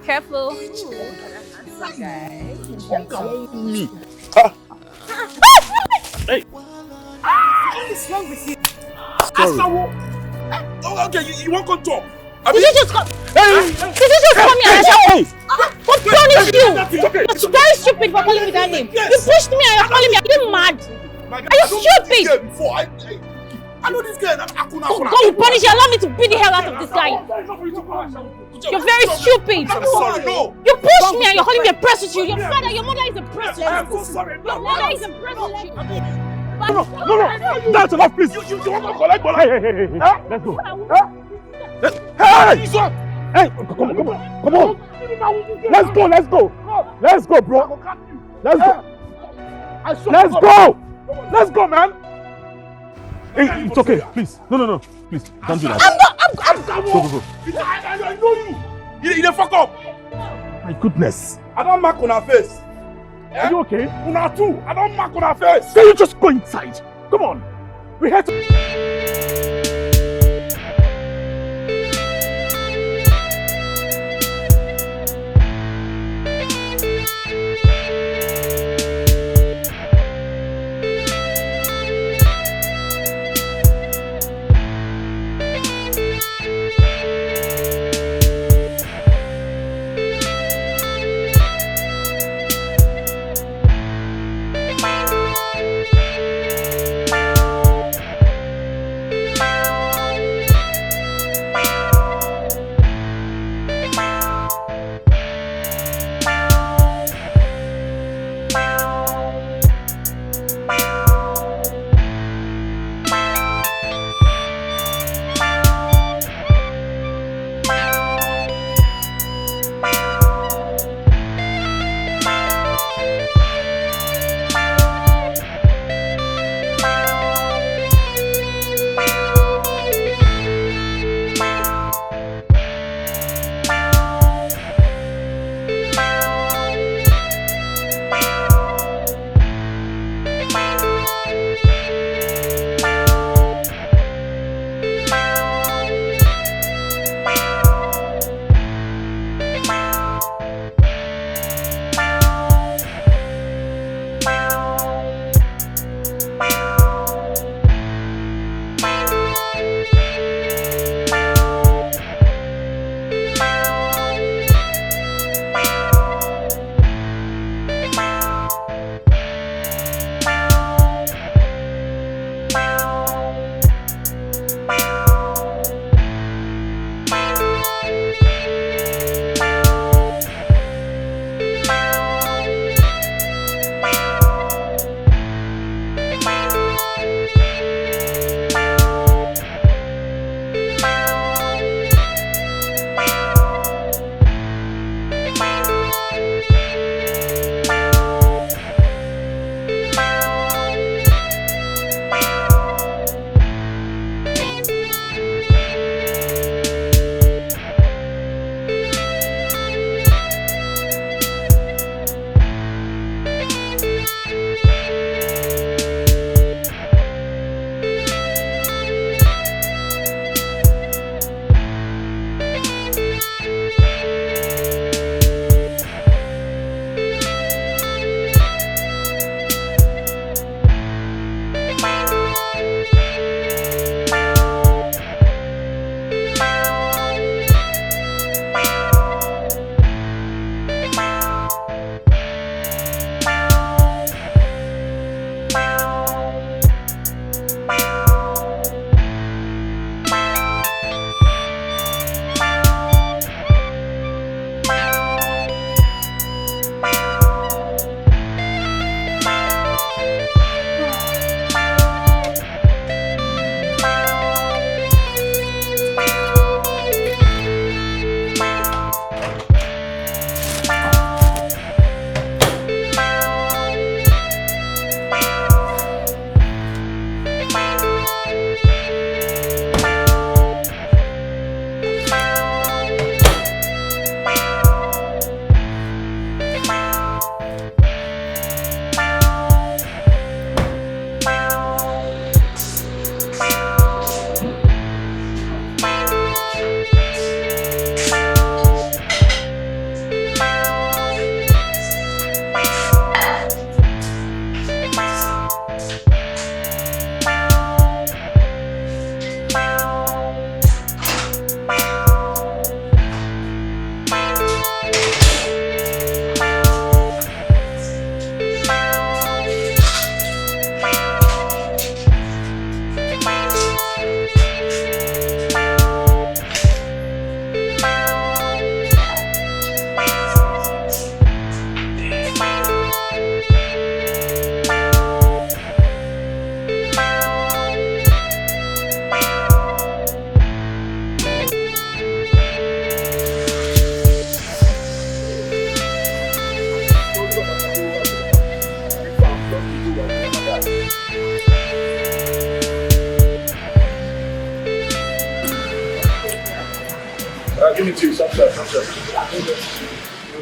Careful. Me. Hey. What is wrong with you? Sorry. Oh, okay, you won't come talk. Did you just come? Hey! Did you just come here and shout? What punished you? Okay. You're very stupid for calling me that name. You pushed me and you're calling me. Are you mad? Are you stupid? I know this girl. Oh God, you punish you. Allow me to beat the hell out of this guy. You're very stupid. I'm sorry, no. You pushed me and you're calling me a prostitute. Your father, your mother is a prostitute. I'm so sorry. Your mother is a prostitute. No. That's enough, please. You want to collect money? Hey. Let's go. Hey! Hey, come on. Let's go, bro. Let's go, man. Hey, it's okay, please. No. Please, don't do that. Go. I know you. You fuck up. My goodness. I don't mark on her face. Are you okay? Una too. I don't mark on her face. Can you just go inside? Come on. We have to...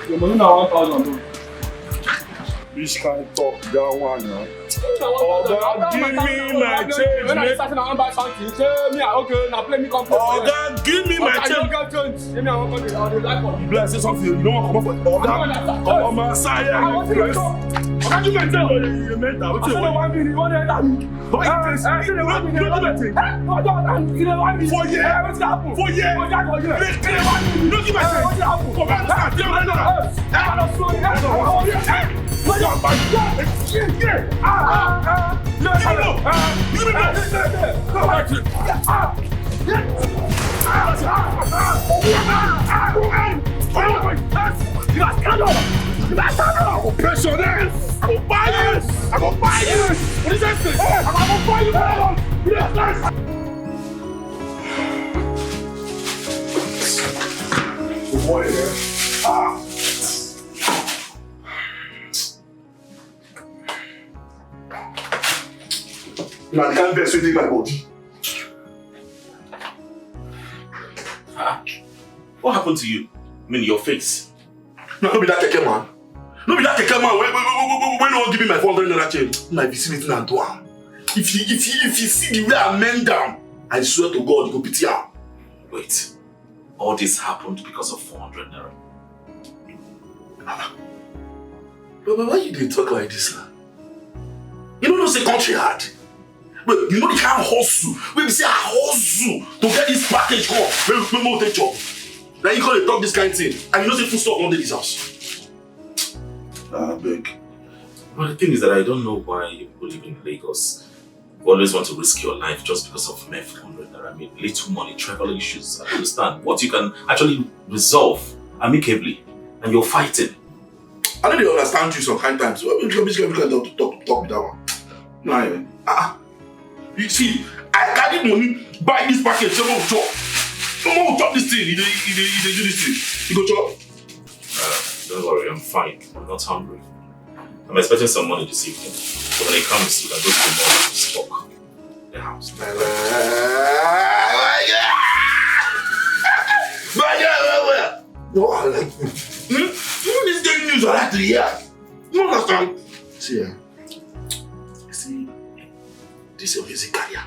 Your money now 1,000. Which kind talk that one, yeah? Oga, give me my change. When I started, I want to buy something. Say me, okay, now play me complain. Oga, give me my change. Give me, I want to bless you something. You don't want to come for Oga. Oh, Messiah. I want to go. Oga, give me my change. You meant that. What's your 1 minute? You want to enter me? What is this? You want me? No, don't. You don't want me. 4 years. What's happened? 4 years. What's happened? You don't give my change. What's happened? Come on, start. You don't know. Now they can't best with my body. What happened to you? I mean, your face. No, don't be that Dikeh man. Don't be that Dikeh man. When you won't give me my 400 naira change, my vicinity and do am. If you see the way I mend down, I swear to God, you go pity am. Wait, all this happened because of 400 naira. But why you dey talk like this now? You don't know say country hard. But you know the kind of hustle. When we say hustle to get this package call, when we take job. Now you call it talk this kind of thing, and you know say food stuff under this house. Beg. But the thing is that I don't know why you people live in Lagos always want to risk your life just because of mere 400 naira. I mean, little money, travel issues. I understand what you can actually resolve amicably, and you're fighting. I know they understand you some kind of times. So I'm just going to talk with that one. Nah, you see, I carry money, buy this package, someone will chop. Someone will chop this thing, he do this thing. You go chop? Don't worry, I'm fine. I'm not hungry. I'm expecting some money this evening. So when it comes, you can go to the mall to stock the house. No, I like you. You know this daily news I like to hear. You understand? See, this your music career.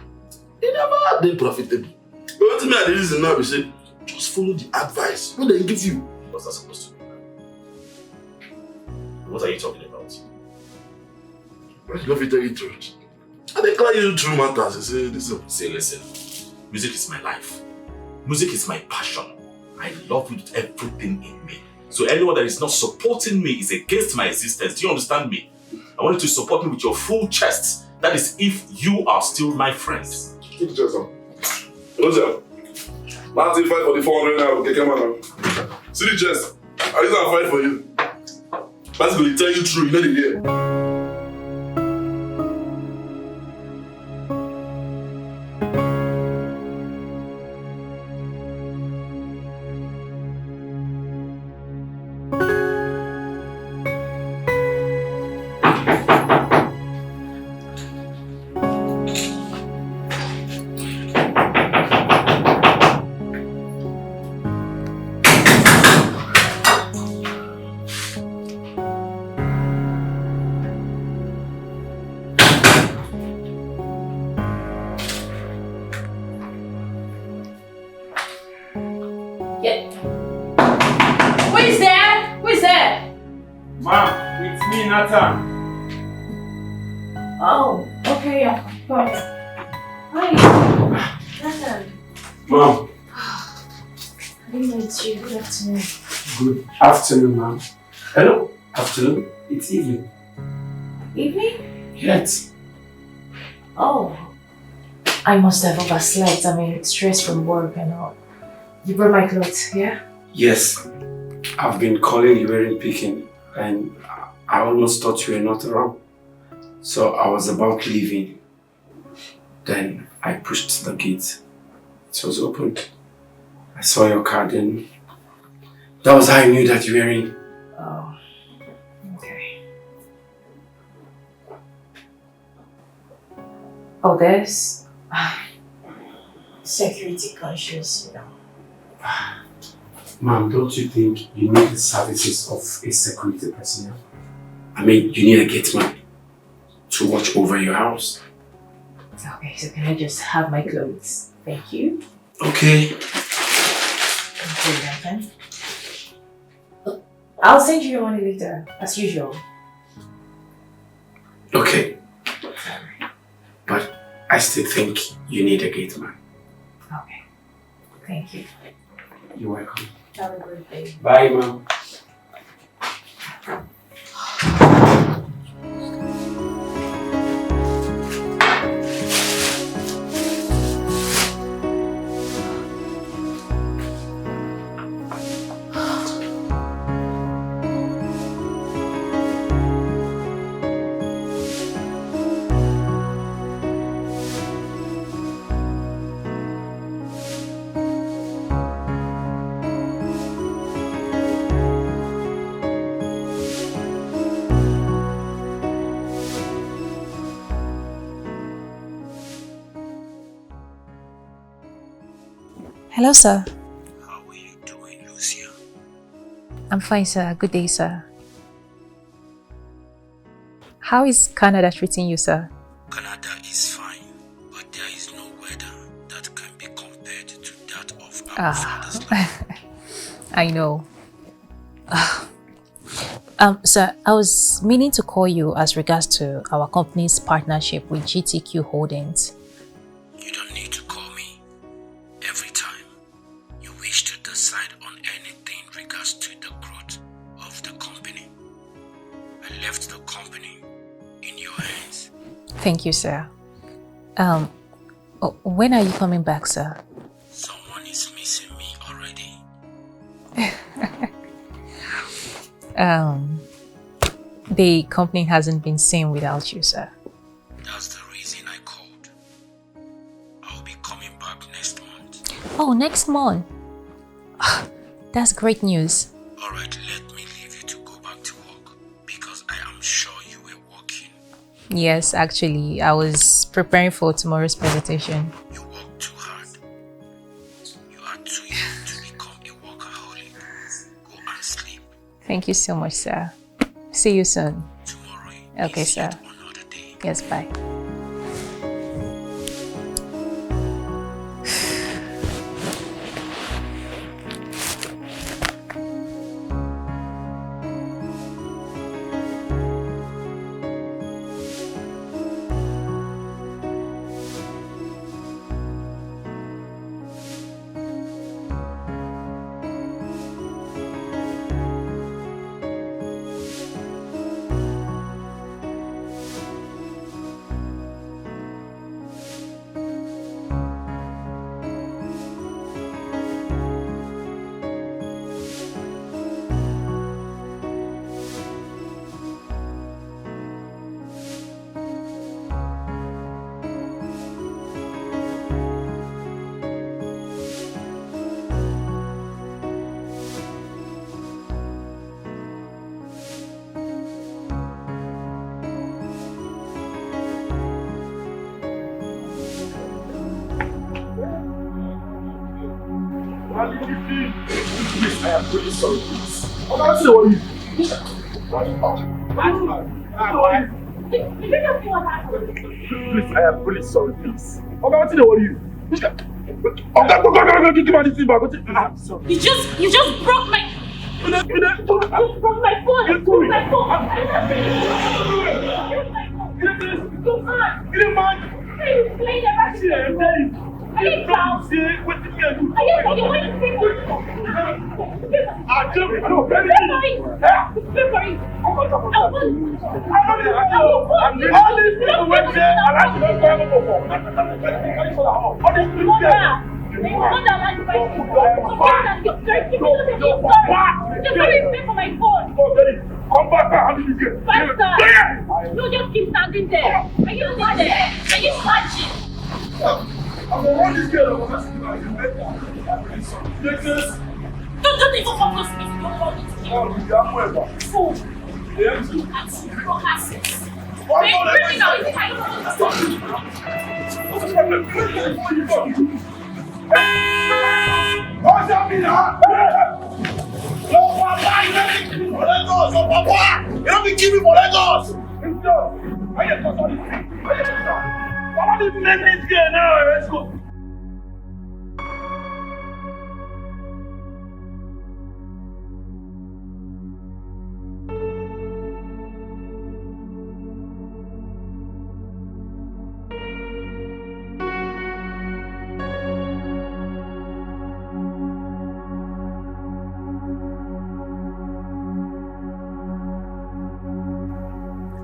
It never been profitable. But what me I reason now is say, just follow the advice. What they give you. What's that supposed to be? What are you talking about? But you don't fit tell you the truth. And they call you true matters. They say this is. Say, listen. Music is my life. Music is my passion. I love it with everything in me. So anyone that is not supporting me is against my existence. Do you understand me? I want you to support me with your full chest. That is if you are still my friend. Keep the chest on. What's up? Martin fight for the 400 now. Okay, come on now. See the chest. I just want to fight for you. That's going to tell you true. You know the year. Oh, okay, yeah. Fine. Hi. Nathan. Mom. I didn't meet you. Good afternoon. Good afternoon, ma'am. Hello? Afternoon? It's evening. Evening? Yes. Oh. I must have overslept. I mean, stress from work and all. You brought my clothes, yeah? Yes. I've been calling you weren't picking and I almost thought you were not around. So I was about leaving. Then I pushed the gate. It was open. I saw your card and that was how I knew that you were in. Oh, okay. Oh, there's security conscious, you know. Ma'am, don't you think you need the services of a security personnel? I mean, you need a gateman to watch over your house. Okay, so can I just have my clothes? Thank you. Okay. Okay. I'll send you your money later, as usual. Okay. But I still think you need a gateman. Okay. Thank you. You're welcome. Have a great day. Bye, ma'am. Hello, sir. How are you doing, Lucia? I'm fine, sir. Good day, sir. How is Canada treating you, sir? Canada is fine, but there is no weather that can be compared to that of our father's land. I know. Sir, I was meaning to call you as regards to our company's partnership with GTQ Holdings. You don't need to call me. Every time you wish to decide on anything in regards to the growth of the company, I left the company in your hands. Thank you, sir. When are you coming back, sir? Someone is missing me already. The company hasn't been seen without you, sir. That's the reason I called. I'll be coming back next month. Oh, next month? That's great news. Alright, let me leave you to go back to work because I am sure you were working. Yes, actually, I was preparing for tomorrow's presentation. You work too hard. You are too young to become a workaholic. Go and sleep. Thank you so much, sir. See you soon. Tomorrow Okay, is sir. yet another day. Yes, bye. Please, I am really sorry, please. I'm not saying what you please, I am really sorry, please. I'm not saying what you You just broke my... You broke my phone! You broke my phone! Come on! Are you playing the rest? Are you down? Are you taking what you think? Come back, I'm going to Bastard! No, just keep standing there. Are you sitting there? Are you punching? I'm going to run this girl. I'm going to see Don't even focus me. Don't want it. Fool. That's your assets. Criminal, you think I don't know? What's happening now? No, Papa, you don't be killing for Lagos. Oh, Papa, you don't be killing for Lagos. Why you go to this? Papa, this make this game now. Let's go.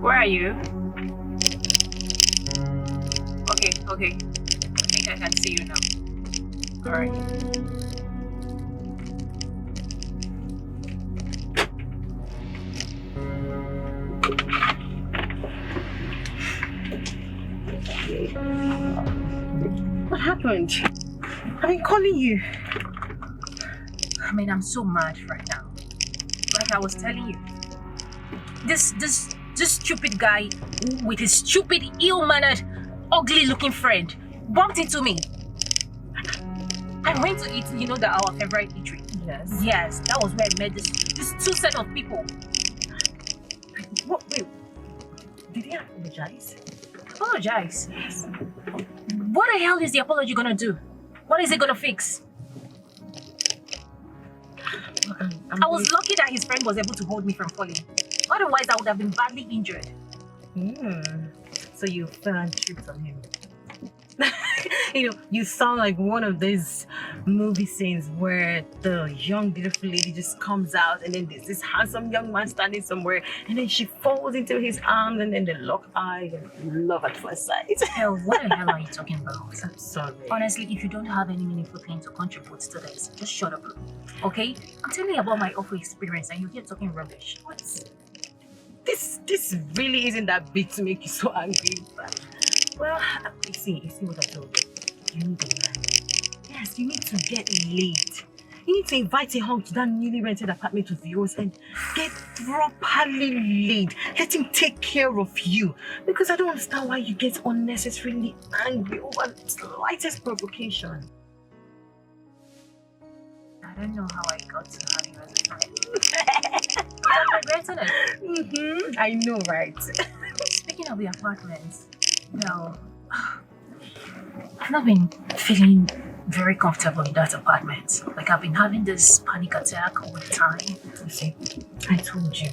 Where are you? Okay. I think I can see you now. Alright. What happened? I've been calling you. I mean, I'm so mad right now. Like I was telling you. This stupid guy with his stupid, ill-mannered, ugly-looking friend bumped into me. I went to eat, our favorite eatery. Yes, that was where I met this two set of people. What? Wait. Did he apologize? Apologize? Yes. What the hell is the apology gonna do? What is it gonna fix? I was lucky that his friend was able to hold me from falling. Otherwise, I would have been badly injured. So you fell and tripped on him. You sound like one of these movie scenes where the young, beautiful lady just comes out and then there's this handsome young man standing somewhere and then she falls into his arms and then they lock eyes and love at first sight. Hell, what the hell are you talking about? I'm sorry. Honestly, if you don't have any meaningful thing to contribute to this, just shut up. Okay? I'm telling you about my awful experience and you're here talking rubbish. What? This really isn't that big to make you so angry. But, well, you see what I told you. You need a man. Yes, you need to get laid. You need to invite him home to that newly rented apartment of yours and get properly laid. Let him take care of you. Because I don't understand why you get unnecessarily angry over the slightest provocation. I don't know how I got to have you as a friend. I'm regretting it. I know, right? Speaking of the apartments, well, I've not been feeling very comfortable in that apartment. Like I've been having this panic attack all the time. You see, I told you.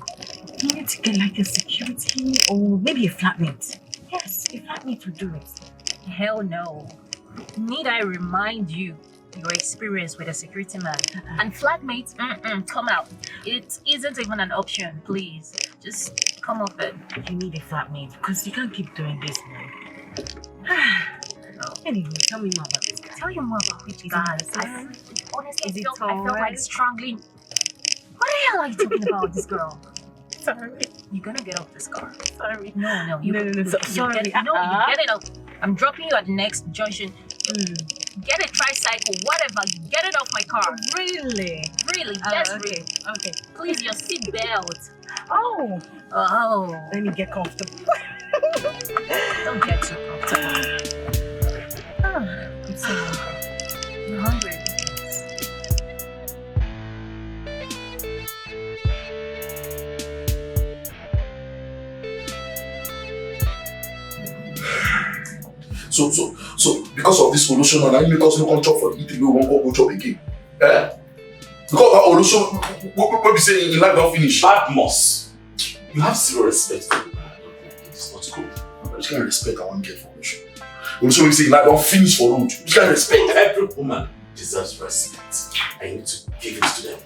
You need to get like a security or maybe a flatmate. Yes, a flatmate will do it. Hell no. Need I remind you your experience with a security man and flatmates? Come out. It isn't even an option. Please, just come off it. You need a flatmate because you can't keep doing this, man. Anyway, tell me more about this guy. Tell you more about which guy? Honestly, I felt like strangling. What the hell are you talking about, this girl? Sorry. You're gonna get off this car. Sorry. No. Sorry. You get it off. I'm dropping you at the next junction. Get a tricycle, whatever. Get it off my car. Really? Really? Yes, okay. Okay. Please, your seat belt. Oh. Let me get comfortable. Don't get too comfortable. I'm so hungry. You're hungry. So because of this solution, and I make us no come chop for eating, we won't go chop again. Because our solution, what we say in life don't finish. Badmus, you have zero respect for me. It's not good. Which kind of respect I want to get for solution? Also, we say in life don't finish for road. Which kind of respect? Every woman deserves respect, and you need to give it to them.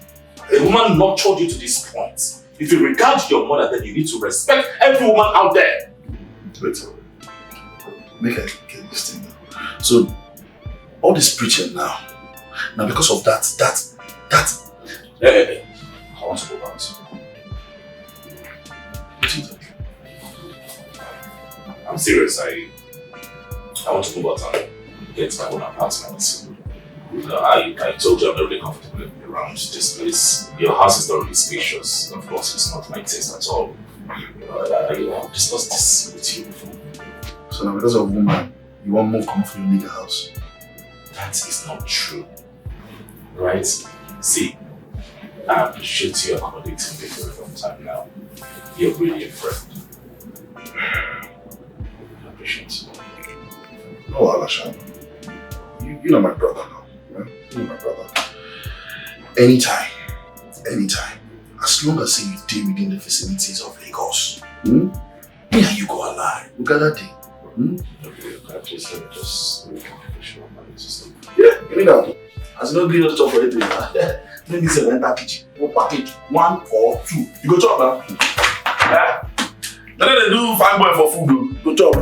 A woman nurtured you to this point. If you regard your mother, then you need to respect every woman out there. Wait, make I get this thing now. So, all this preaching now because of that. Hey, I want to go back. What is that? I'm serious. I want to go out and get my own apartment. I told you I'm not really comfortable around this place. Your house is not really spacious. Of course, it's not my taste at all. I discussed this with you before. So now because of woman, you won't move come from your nigger house? That is not true. Right? See, I appreciate you accommodating me for a long time now. You're really a friend. I appreciate you. No, Alashan. You're my brother now. Man. You're my brother. Anytime. As long as you stay within the vicinities of Lagos. Me and you go alive. Look at that day. Just let me just make a confession of my system. Yeah, give me that. As you don't agree not to talk for anything, let me say enter kitchen. Go package 1 or 2. You go chop now. Yeah. Then they do fine boy for food. Go chop.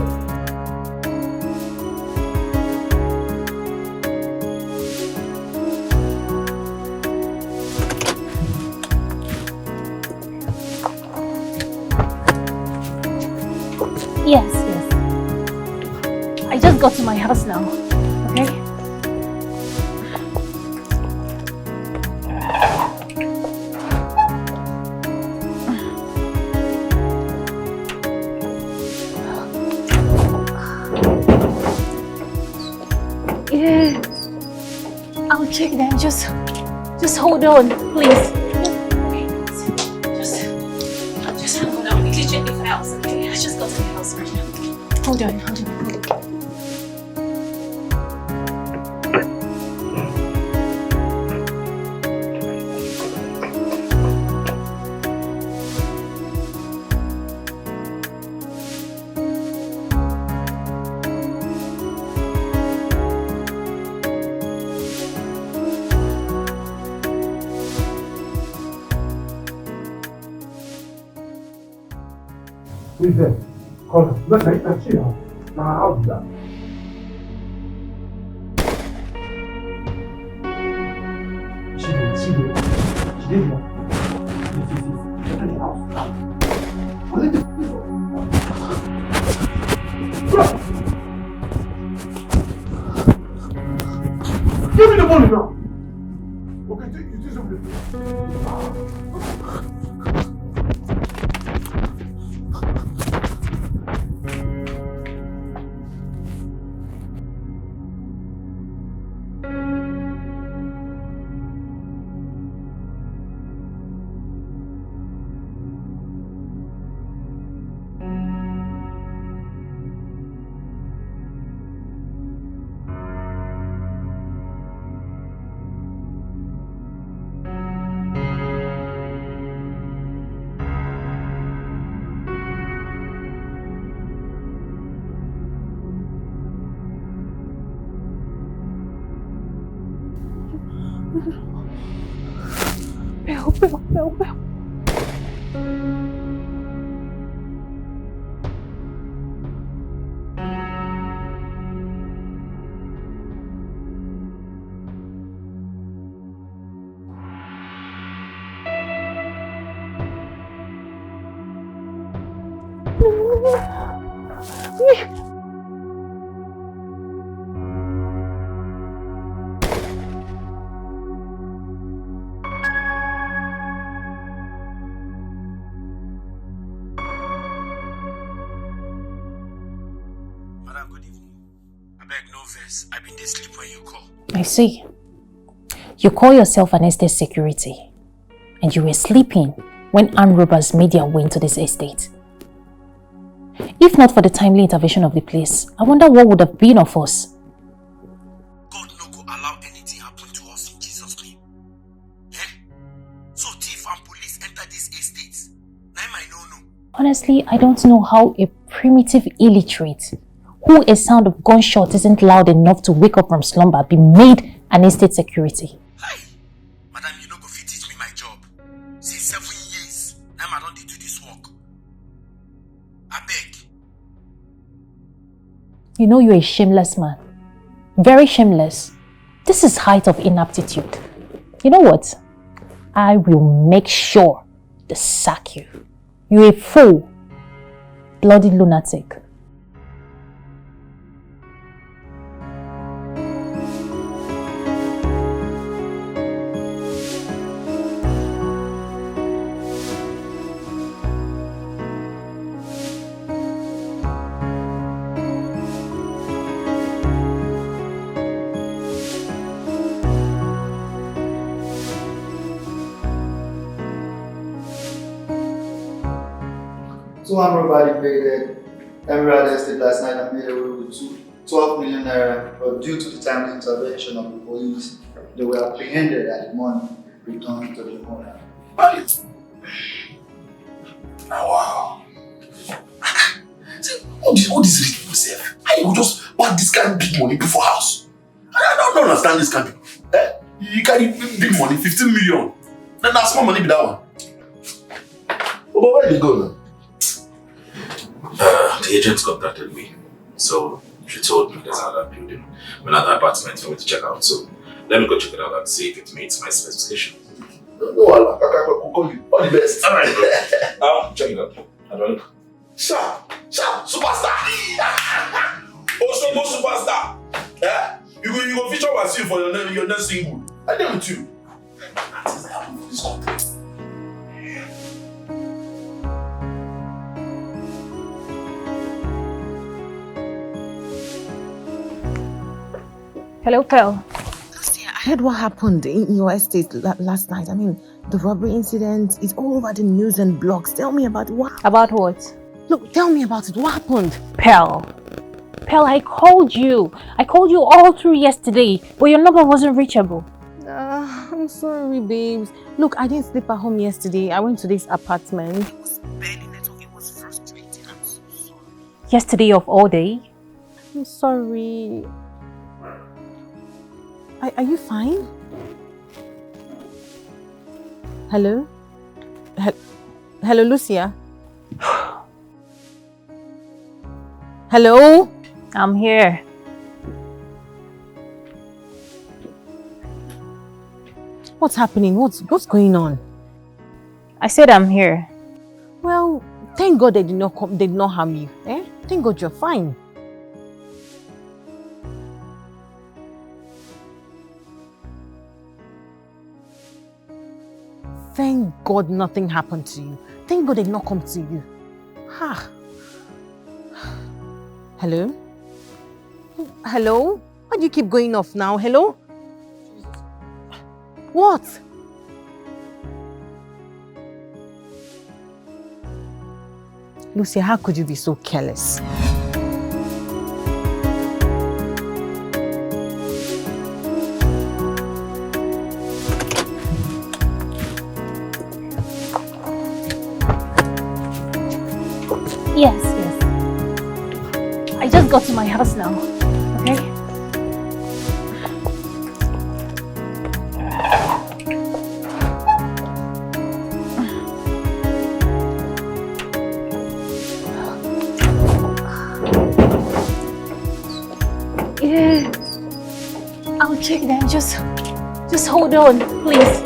Yes. I just got to my house now, okay? Yeah, I'll check them. Just hold on, please. Just hang on, I'll quickly check the files, okay? I just got to the house right now. Hold on. Who's there? Call her. Look, that's you. Now, how do that? She did that. Yes. Get in the house. Give me the money now. Okay, you take something. Bill. Madam, good evening. I beg no verse. I've been there sleep when you call. I see. You call yourself an estate security, and you were sleeping when armed robbers made their way into this estate. If not for the timely intervention of the police, I wonder what would have been of us. God no go allow anything happen to us in Jesus' name. Eh? So thief and police enter this estate. Now I know. Honestly, I don't know how a primitive illiterate, who a sound of gunshot isn't loud enough to wake up from slumber, be made an estate security. Hi. Madam, you no go fit teach me my job. Since 7 years, now I don't do this work. I beg. You know you're a shameless man. Very shameless. This is height of inaptitude. You know what? I will make sure to sack you. You're a fool. Bloody lunatic. Two armed robbery invaded Emerald Estate last night and made away with 12 million naira, but due to the timely intervention of the police, they were apprehended and the money returned to the owner. Wow. See, all this rich people self. How you go just buy this kind of big money before house? I don't understand this kind of people. You carry big money, 15 million. Then that's small money be that one. But where did you go now? The agent contacted me. So she told me there's another building, another apartment for me to check out. So let me go check it out and see if it meets my specification. No, I'll call you. All the best. Alright, bro. Check it out. How do I look? Sharp, superstar. Also, superstar. You go feature Wasil for your next single. I did with you. That is the album for this country. Hello, Pearl. Lucy, I heard what happened in your estate last night. I mean, the robbery incident is all over the news and blogs. Tell me about what. About what? Look, tell me about it. What happened? Pearl, I called you. I called you all through yesterday, but your number wasn't reachable. I'm sorry, babes. Look, I didn't sleep at home yesterday. I went to this apartment. It was barely network. It was frustrating. I'm so sorry. Yesterday of all day? I'm sorry. Are you fine? Hello? Hello, Lucia? Hello? I'm here. What's happening? What's going on? I said I'm here. Well, thank God they did not harm you. Thank God you're fine. Thank God nothing happened to you. Thank God they did not come to you. Ha. Hello? Hello? Why do you keep going off now? Hello? What? Lucia, how could you be so careless? Yes. I just got to my house now, okay? Yeah, I'll check them. Just hold on, please.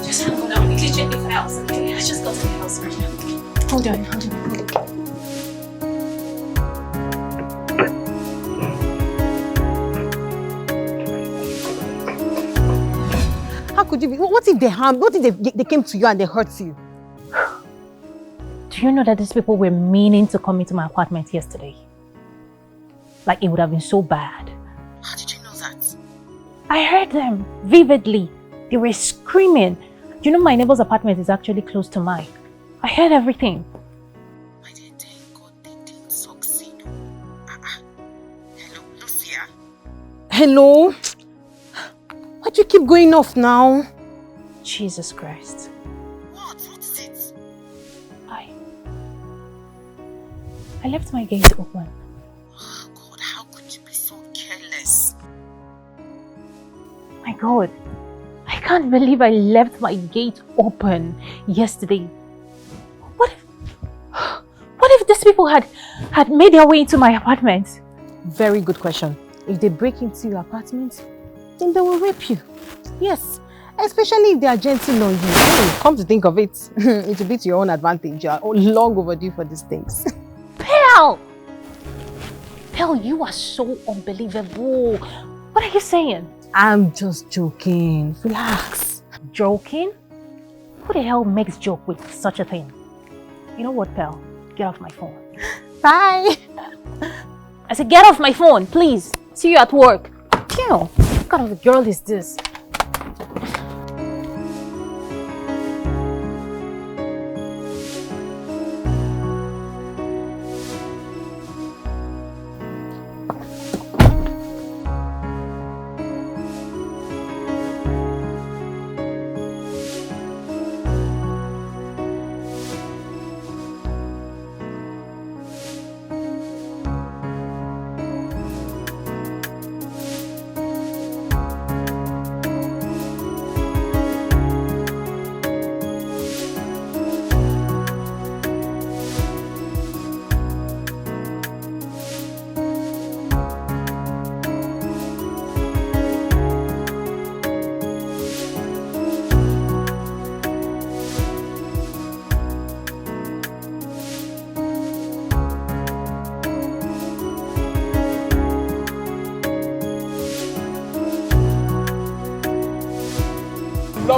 Just hang on. I'll quickly check the files, okay? I just got to the house right now. Hold on. How could you be? What if they harmed? What if they came to you and they hurt you? Do you know that these people were meaning to come into my apartment yesterday? Like, it would have been so bad. How did you know that? I heard them vividly. They were screaming. Do you know my neighbor's apartment is actually close to mine? I heard everything. My dear, thank God they didn't succeed. Hello, Lucia? Hello? Why do you keep going off now? Jesus Christ. What is it? I left my gate open. Oh God, how could you be so careless? My God, I can't believe I left my gate open yesterday. What if these people had made their way into my apartment? Very good question. If they break into your apartment, then they will rape you. Yes, especially if they are gentle on you. Hey, come to think of it, it will be to your own advantage. You are long overdue for these things. Pearl, you are so unbelievable. What are you saying? I'm just joking. Relax. Joking? Who the hell makes joke with such a thing? You know what, Pearl? Get off my phone. Bye. I said, get off my phone, please. See you at work. Ew, what kind of a girl is this?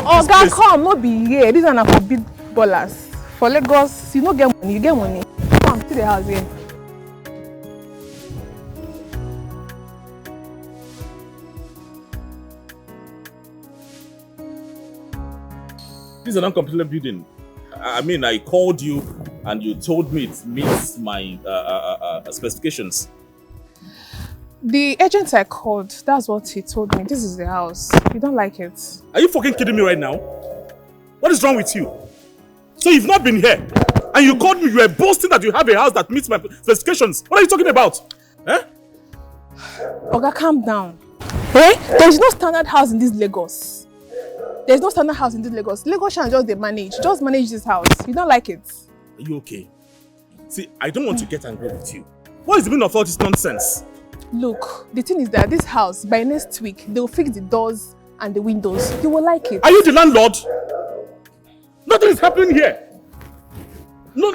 love Oh, this God, place. come, no be here. These are not for big ballers. For Lagos, you no get money, you get money. Come to the house here. This is an uncompleted building. I mean, I called you and you told me it meets my specifications. The agent I called, that's what he told me. This is the house. You don't like it. Are you fucking kidding me right now? What is wrong with you? So you've not been here and you called me, you were boasting that you have a house that meets my specifications. What are you talking about? Eh? Oga, calm down. Eh? There's no standard house in this Lagos. There's no standard house in this Lagos. Lagos shall just they manage. Just manage this house. You don't like it. Are you okay? See, I don't want to get angry with you. What is the meaning of all this nonsense? Look, the thing is that this house, by next week, they'll fix the doors and the windows. You will like it. Are you the landlord? Nothing is happening here. No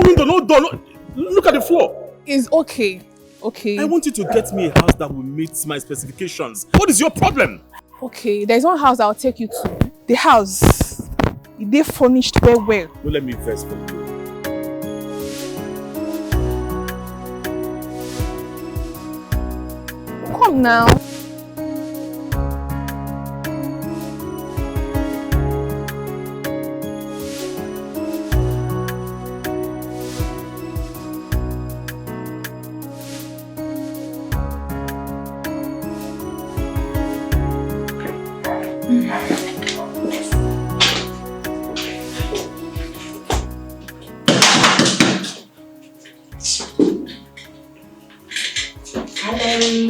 window, no door. No, look at the floor. It's okay. Okay. I want you to get me a house that will meet my specifications. What is your problem? Okay, there's one house I'll take you to. The house, they furnished very well. No, let me first for you. Come now.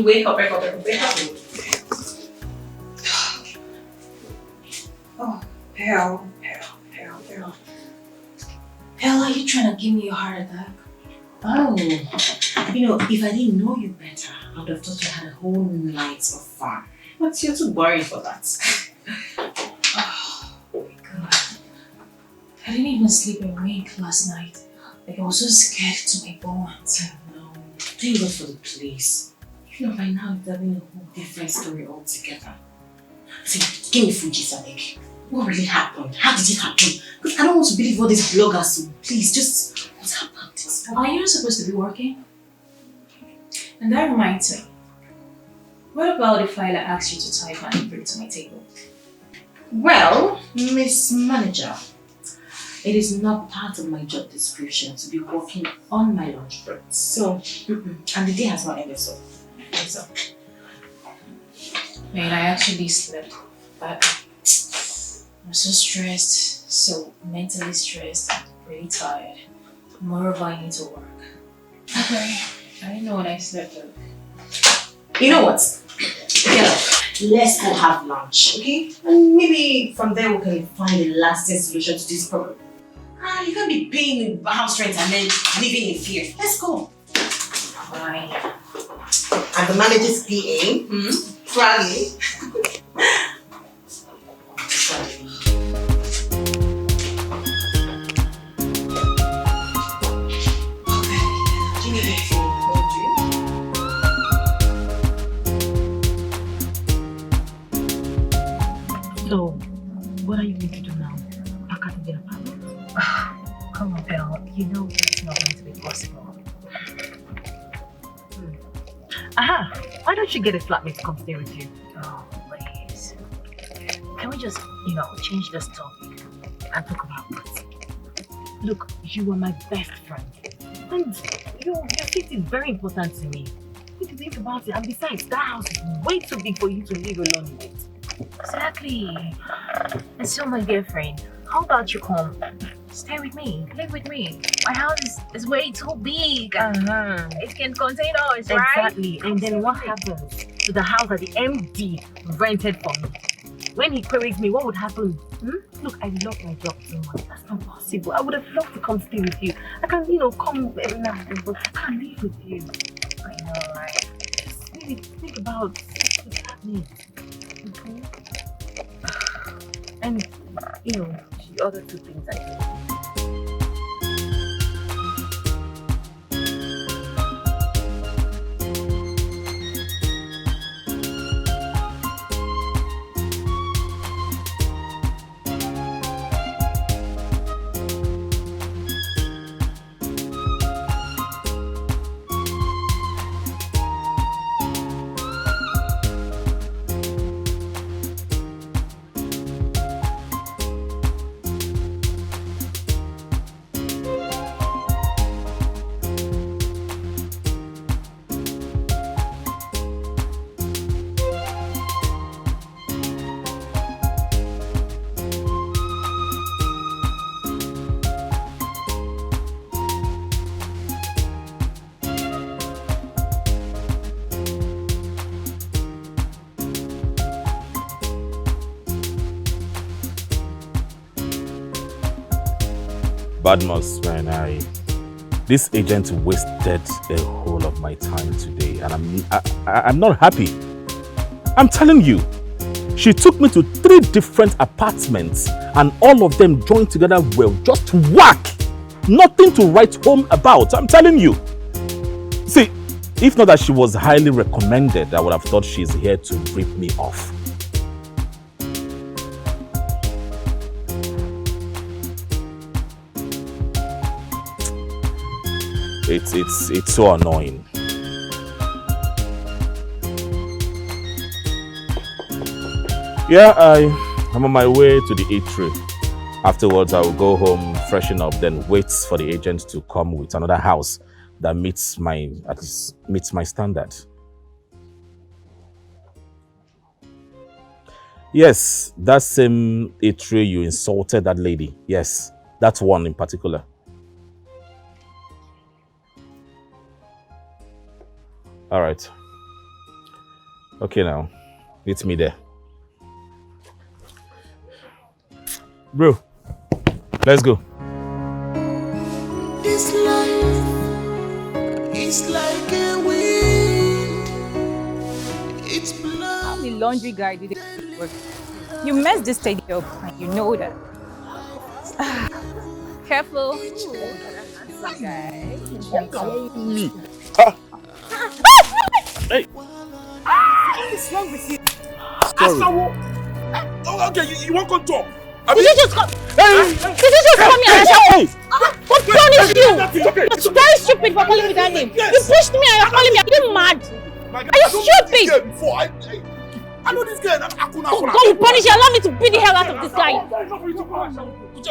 Wake up. Oh, hell. Hell, are you trying to give me a heart attack? Oh, if I didn't know you better, I would have thought you had a whole night of fun. But you're too boring for that. Oh my God. I didn't even sleep a wink last night. Like I was so scared to my bones. No, thank God for the place. By now it's having a whole different story altogether. See, give me Fuji, Sadek. What really happened? How did it happen? Because I don't want to believe all these bloggers. So please, just what happened? Are you not supposed to be working? And that reminds me. What about the file I asked you to type and bring to my table? Well, Miss Manager, it is not part of my job description to be working on my lunch break. So, and the day has not ended, so. Man, I actually slept, but I'm so stressed, so mentally stressed, really tired. Moreover, I need to work. Okay, I didn't know when I slept though. You know what? Get up. Let's go have lunch, okay? And maybe from there we can find a lasting solution to this problem. You can't be paying house rent and then living in fear. Let's go. Fine. And the manager's PA, Froggy. So, what are you going to do now? Pack up and get a apartment? Come on, Belle. You know that's not going to be possible. Aha! Why don't you get a flatmate to come stay with you? Oh, please. Can we just, change this topic and talk about it? Look, you are my best friend. And your safety is very important to me. You need to think about it. And besides, that house is way too big for you to live alone in it. Exactly. And so, my dear friend, how about you come? Stay with me, live with me. My house is way too big. It can contain us, right? Exactly. And then what happens to the house that the MD rented for me? When he queries me, what would happen? Look, I love my job so much. That's not possible. I would have loved to come stay with you. I can, come every now and then, but I can't live with you. I know, right? Just really think about what's happening. Okay? And, the other two things I do. Badmus, man, this agent wasted a whole of my time today, and I'm not happy. I'm telling you, she took me to 3 different apartments, and all of them joined together well, just whack. Nothing to write home about, I'm telling you. See, if not that she was highly recommended, I would have thought she's here to rip me off. It's so annoying. Yeah, I'm on my way to the eatery. Afterwards, I will go home, freshen up, then wait for the agent to come with another house that meets my standard. Yes, that same eatery you insulted that lady. Yes, that one in particular. All right. Okay, now meet me there. Bro, let's go. This life is like a wind. It's blood. How the laundry guy did it work? You messed this lady up and you know that. Careful. Me. Hey. What is wrong with you? Oh, okay, you won't come talk. Did you just come? Did you just come here and shout? What punished you? It's very stupid for calling me that name. You pushed me and you're calling me. Are you mad? Are you stupid? I know this girl. Oh God, you punish you. Allow me to beat the hell out of this guy.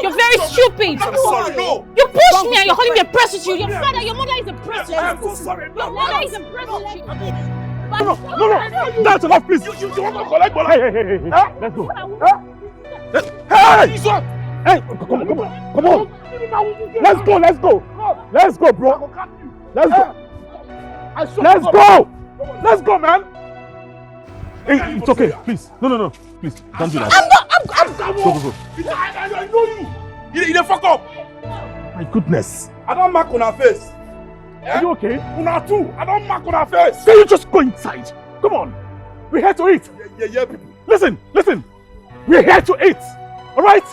You're very stupid. I'm sorry, no. You pushed me and you're calling me a prostitute. Your father, your mother is a prostitute. I'm so sorry. Your mother is a prostitute. No. That's enough, please. You want to collect money? Hey. Let's go. Hey! Hey! Come on! Let's go, bro. Let's go, man. Hey, it's okay, please. No, please, don't do that. Go. I know you. You fuck up. My goodness. I don't mark on her face. Are you okay? Una too. I don't mark on her face. Can you just go inside? Come on. We're here to eat. Yeah, people. Listen. We're here to eat. All right?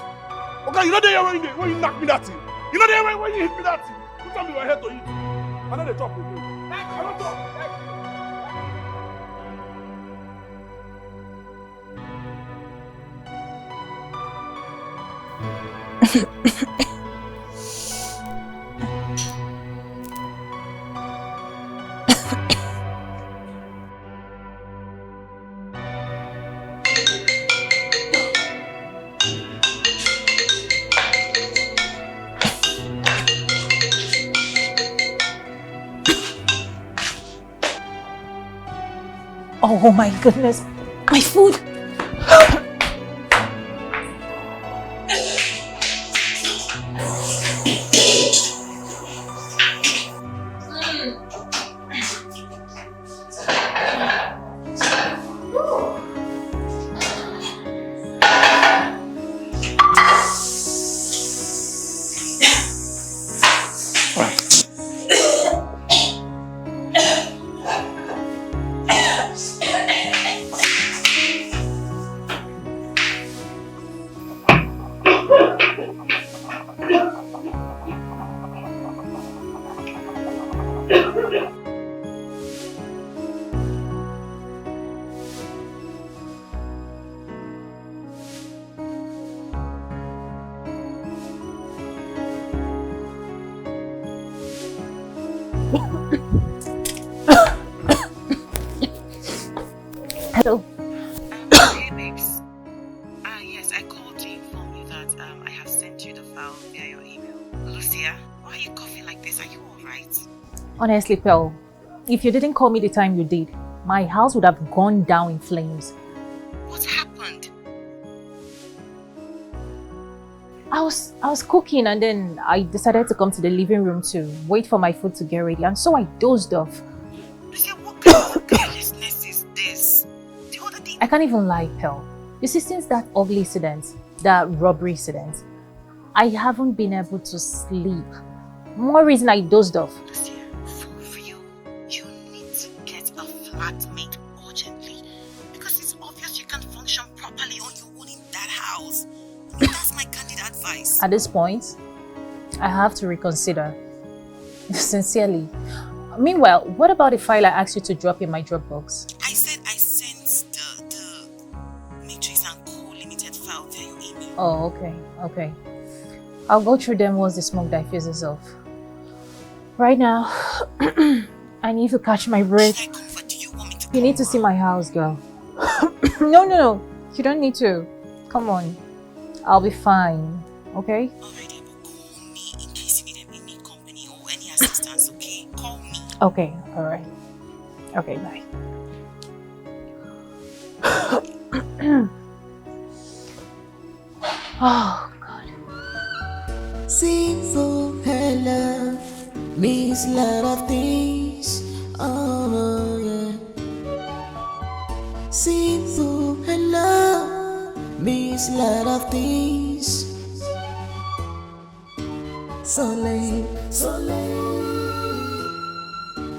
Okay, you know there when you knock me that thing. You know there when you hit me that thing. You tell me we're here to eat. I know they talk with you. I don't talk. Oh my goodness. My food. Hello. Hey, babes. Yes, I called to inform you that I have sent you the file via your email. Lucia, why are you coughing like this? Are you alright? Honestly, Pearl, if you didn't call me the time you did, my house would have gone down in flames. What happened? I was cooking and then I decided to come to the living room to wait for my food to get ready, and so I dozed off. Lucia, what kind of carelessness is this? The other day... I can't even lie, Pearl. You see, since that ugly incident, that robbery incident, I haven't been able to sleep. More reason I dozed off. Lucia, for you, you need to get a flatmate urgently. Because it's obvious you can't function properly on your own in that house. That's my candid advice. At this point, I have to reconsider. Sincerely. Meanwhile, what about the file I asked you to drop in my Dropbox? I said I sent the matrix and co-limited file via your email. Oh, okay. I'll go through them once the smoke diffuses off. Right now, I need to catch my breath. You need to see my house, girl. No. You don't need to. Come on. I'll be fine. Okay? Alright, but call me in case you need any company or any assistance, okay? Call me. Okay, alright. Okay, bye. Oh, God. Simple hello means a lot of things. Oh, yeah. Simple hello means a lot of things. So late.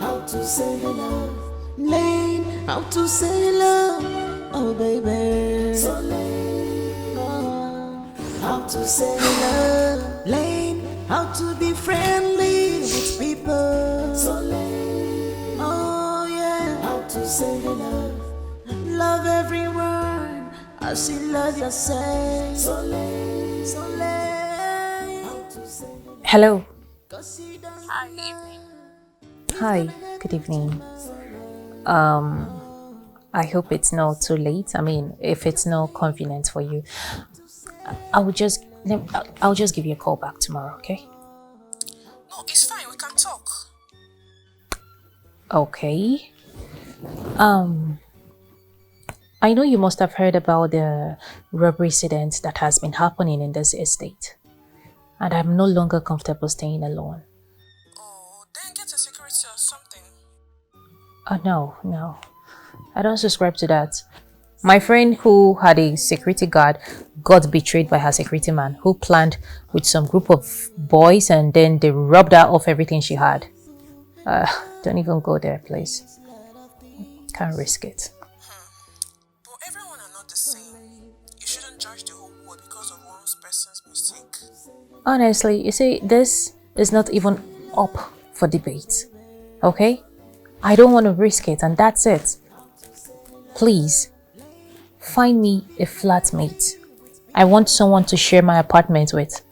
How to say hello? Late. How to say hello? Oh, baby. So late. How to say hello? Late. How to be friendly with people? So late. Oh, yeah. How to say hello? Love everyone as you love yourself. So late. How to say Hello. Hi, evening. Hi, good evening. I hope it's not too late. I mean, if it's not convenient for you, I'll just give you a call back tomorrow, okay? No, it's fine. We can talk. Okay. I know you must have heard about the robbery incident that has been happening in this estate. And I'm no longer comfortable staying alone. Oh, then get a security or something. No. I don't subscribe to that. My friend who had a security guard got betrayed by her security man who planned with some group of boys and then they robbed her of everything she had. Don't even go there, please. Can't risk it. But everyone are not the same. You shouldn't judge the whole world because of one person's mistake. Honestly, you see, this is not even up for debate. Okay? I don't want to risk it and that's it. Please, find me a flatmate. I want someone to share my apartment with.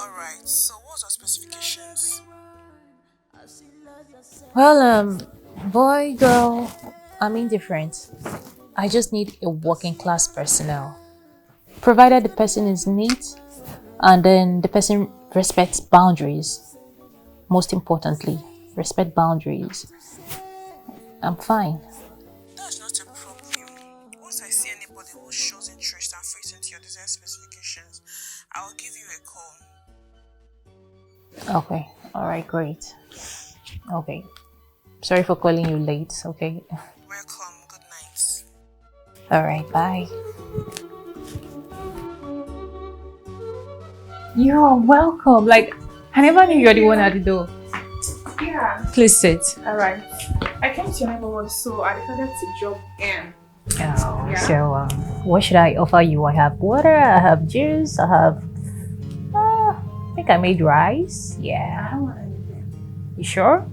Alright, so what's your specifications? Well, boy, girl, I'm indifferent. I just need a working class personnel. Provided the person is neat and then the person respects boundaries. Most importantly, respect boundaries. I'm fine. That's not a problem. Once I see anybody who shows interest and fits into your design specifications, I will give you a call. Okay, alright, great. Okay. Sorry for calling you late, okay? Welcome, good night. Alright, bye. You're welcome. Like, I never knew you're the one at the door. Yeah. Please sit. Alright. I came to your neighborhood, so I decided to jump in. Oh, Yeah. so what should I offer you? I have water, I have juice, I have... I think I made rice. I Yeah. don't want anything. You sure?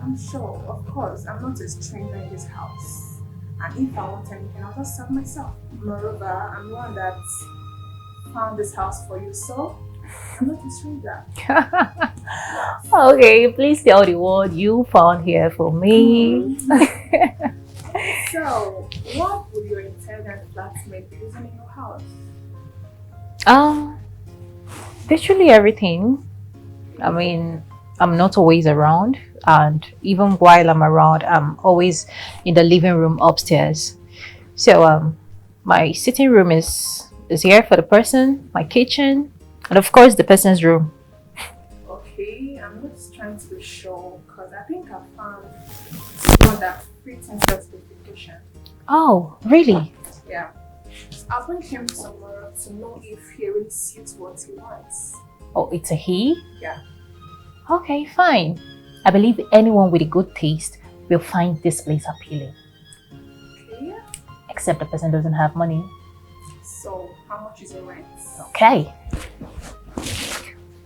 I'm sure, of course. I'm not a stranger in this house. And if I want anything, I'll just serve myself. Moreover, I'm the one that found this house for you, so I'm not a stranger. Okay, please tell the world you found here for me. So, what would your intended flatmate be using in your house? Literally everything. I mean, I'm not always around, and even while I'm around, I'm always in the living room upstairs. So my sitting room is here for the person, my kitchen, and of course the person's room. Okay, I'm just trying to be sure because I think I found one that fits into the specification. Oh, really? Yeah. I'll bring him tomorrow to know if he really suits what he wants. Oh, it's a he? Yeah. Okay, fine. I believe anyone with a good taste will find this place appealing. Okay. Except the person doesn't have money. So, how much is your rent? Okay.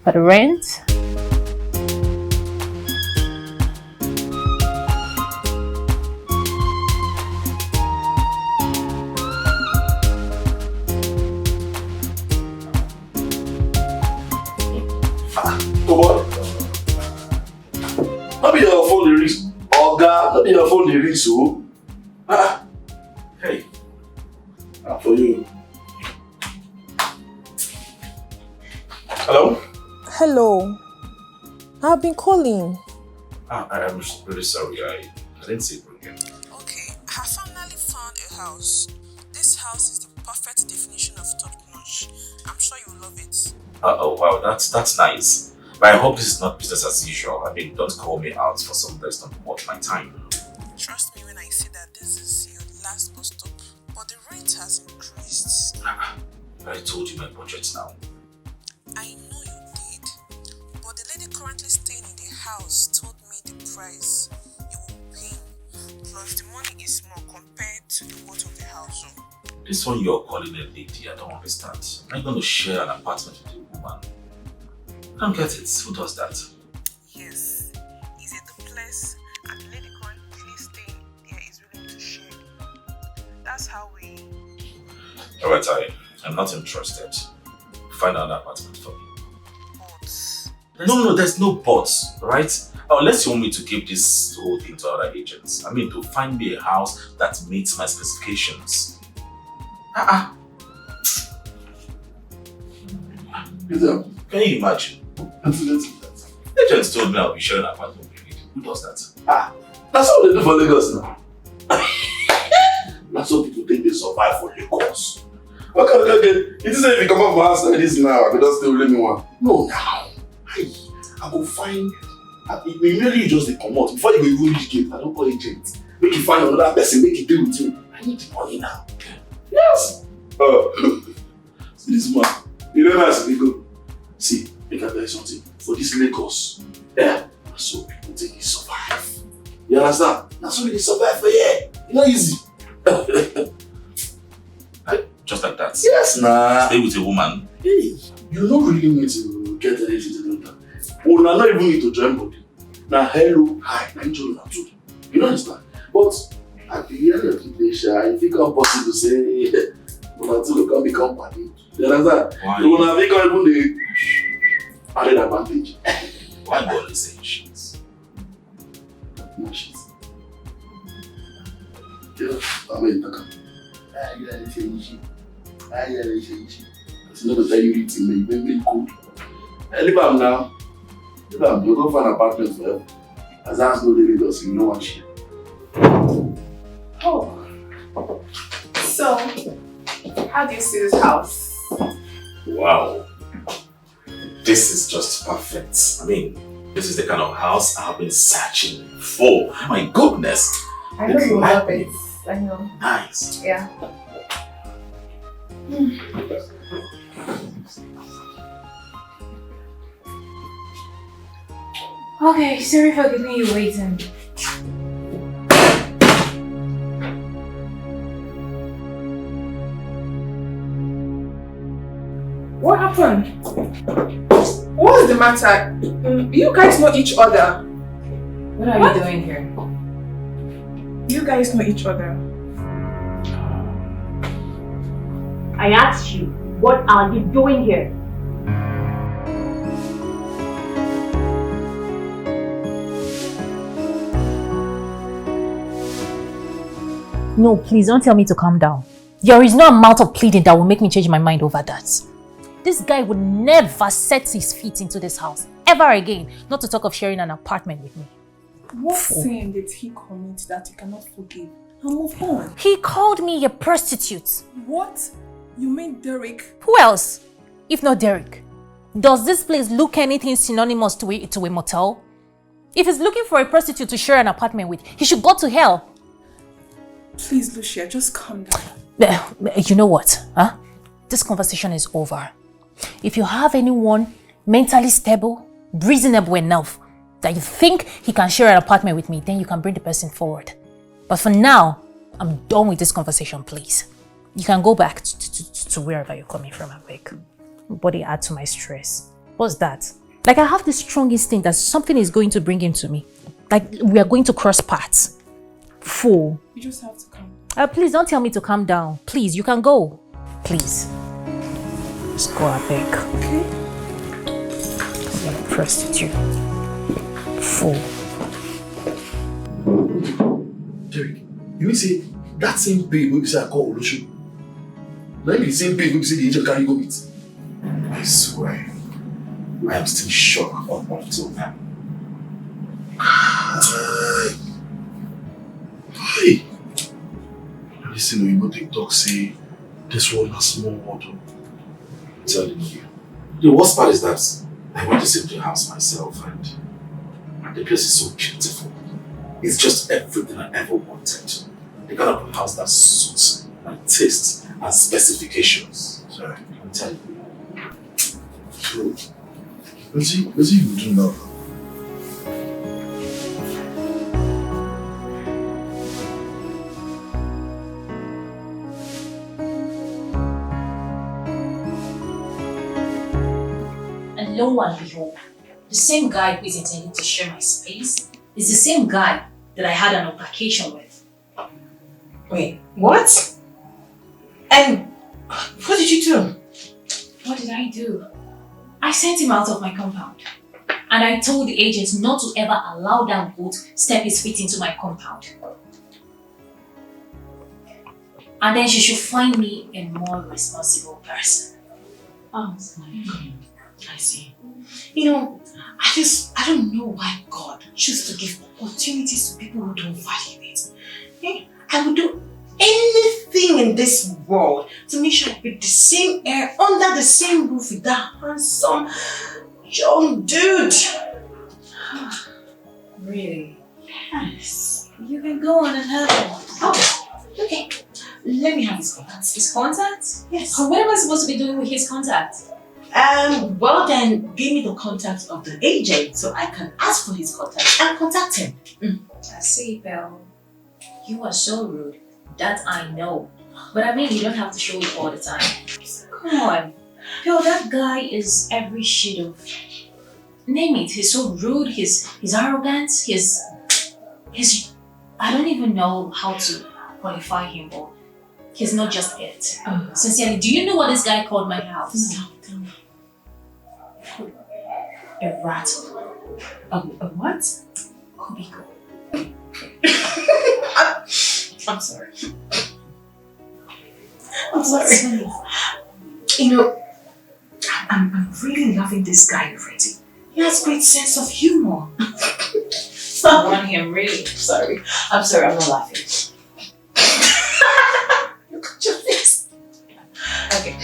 For the rent, Come on. Not be your phone the risk. Oh God, not be your phone the risk, so. Hey. For you. Hello? Hello. I've been calling. I'm really sorry. I didn't see it again. Okay, I have finally found a house. This house is the perfect definition of top notch. I'm sure you will love it. Oh wow, that's nice. But I hope this is not business as usual. I mean, don't call me out for something that's not worth my time. Trust me when I say that this is your last bus stop, but the rate has increased. I told you my budget now. I know you did, but the lady currently staying in the house told me the price you will pay. Plus, the money is small compared to the worth of the house. This one you're calling a lady, I don't understand. I'm going to share an apartment with a woman. I don't get it. Who does that? Yes, it's a duplex and the lady currently staying there is willing to share. That's how we... Alright, I'm not interested. Find another apartment for me. But... No, there's no buts, right? Unless you want me to give this whole thing to other agents. I mean, to find me a house that meets my specifications. Can you imagine? Agents told me I'll be sharing an apartment with you. Who does that? That's how they do for Lagos now. That's how people think they survive for Lagos. Okay. It isn't if you come up from outside this now, I could just still let me one. No, now. I go find. It may merely you just come out. Before you go even reach gate, I don't call agent. Make you find another person, make it deal with you. I need the money now. Yes. See this man. You know how to go. See, make I tell you something. For this Lagos, so people take it survive. You understand? That's so they survive for you. It's not easy. Just like that? Yes, nah. Stay with a woman? Hey, you don't really need to get anything to do that. Oh, now not even need to join body. Now, hello, hi, I'm John too. You understand? But at the end of the day, if it's possible to say, but until you can become party. You understand? Why? You wanna make even the added advantage. Why you always saying shit? No shit. Yeah, I mean, you gotta say shit. I gotta say shit. It's not the time you read me, you make me cool. Leave them now. Leave them. You go find an apartment for them. As that's no living does, you know what shit. Oh. So, how do you see this house? Wow. This is just perfect. I mean, this is the kind of house I've been searching for. My goodness. I know you love it. I know. Nice. Yeah. Okay, sorry for keeping you waiting. What happened? What's the matter? You guys know each other. What are you doing here? You guys know each other. I asked you, what are you doing here? No, please don't tell me to calm down. There is no amount of pleading that will make me change my mind over that. This guy would never set his feet into this house ever again, not to talk of sharing an apartment with me. What sin did he commit that you cannot forgive? And move on. He called me a prostitute. What? You mean Derek? Who else? If not Derek. Does this place look anything synonymous to a motel? If he's looking for a prostitute to share an apartment with, he should go to hell. Please, Lucia, just calm down. You know what? Huh? This conversation is over. If you have anyone mentally stable, reasonable enough that you think he can share an apartment with me, then you can bring the person forward. But for now, I'm done with this conversation, please. You can go back to wherever you're coming from, I beg. Body add to my stress. What's that? Like I have this strong instinct that something is going to bring him to me. Like we are going to cross paths. Fool. You just have to come. Please don't tell me to calm down. Please, you can go. Please. Just go, I beg. Okay. You're a prostitute. Fool. Derek, you mean say that same babe wey be say I call Olosho? Na be the same babe wey be say the angel carry go with? I swear, I am still shocked up until now. Hey! Listen, you go take talk say this world na small world. I'm telling you. The worst part is that I went to see the house myself and the place is so beautiful. It's just everything I ever wanted. The kind of house that suits my tastes and specifications. Sorry, I'm telling you. So, what's he do now? And lo and behold, the same guy who is intending to share my space is the same guy that I had an altercation with. Wait, what? And what did you do? What did I do? I sent him out of my compound. And I told the agent not to ever allow that goat step his feet into my compound. And then she should find me a more responsible person. Oh, I see. You know, I don't know why God chooses to give opportunities to people who don't value it. I would do anything in this world to make sure I breathe the same air under the same roof with that handsome young dude. Really? Yes. You can go on and have him. Oh, okay. Let me have his contact. His contact? Yes. What am I supposed to be doing with his contact? Well then, give me the contact of the agent so I can ask for his contact and contact him. I see, Belle. You are so rude. That I know. But I mean, you don't have to show it all the time. Come on. Belle, that guy is every shade of... Name it. He's so rude. He's arrogant. He's... I don't even know how to qualify him, but he's not just it. Sincerely, do you know what this guy called my house? No, tell me. A rat. A what? Kubiko. I'm sorry. I'm sorry. You know, I'm really loving this guy already. He has great sense of humor. I want him, really. Sorry. I'm sorry, I'm not laughing. Look at your face. Okay.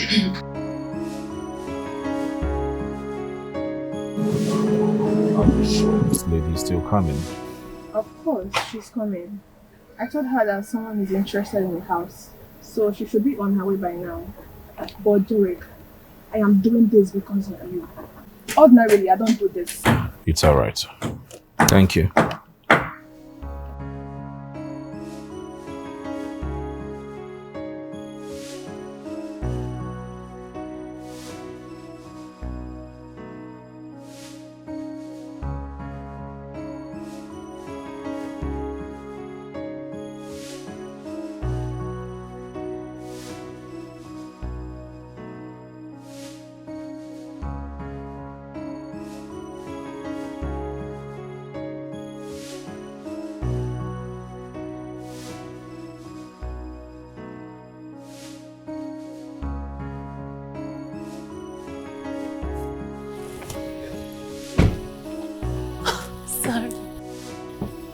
Are you sure this lady is still coming? Of course, she's coming. I told her that someone is interested in the house, so she should be on her way by now. But Derek, I am doing this because of you. Ordinarily, I don't do this. It's alright. Thank you.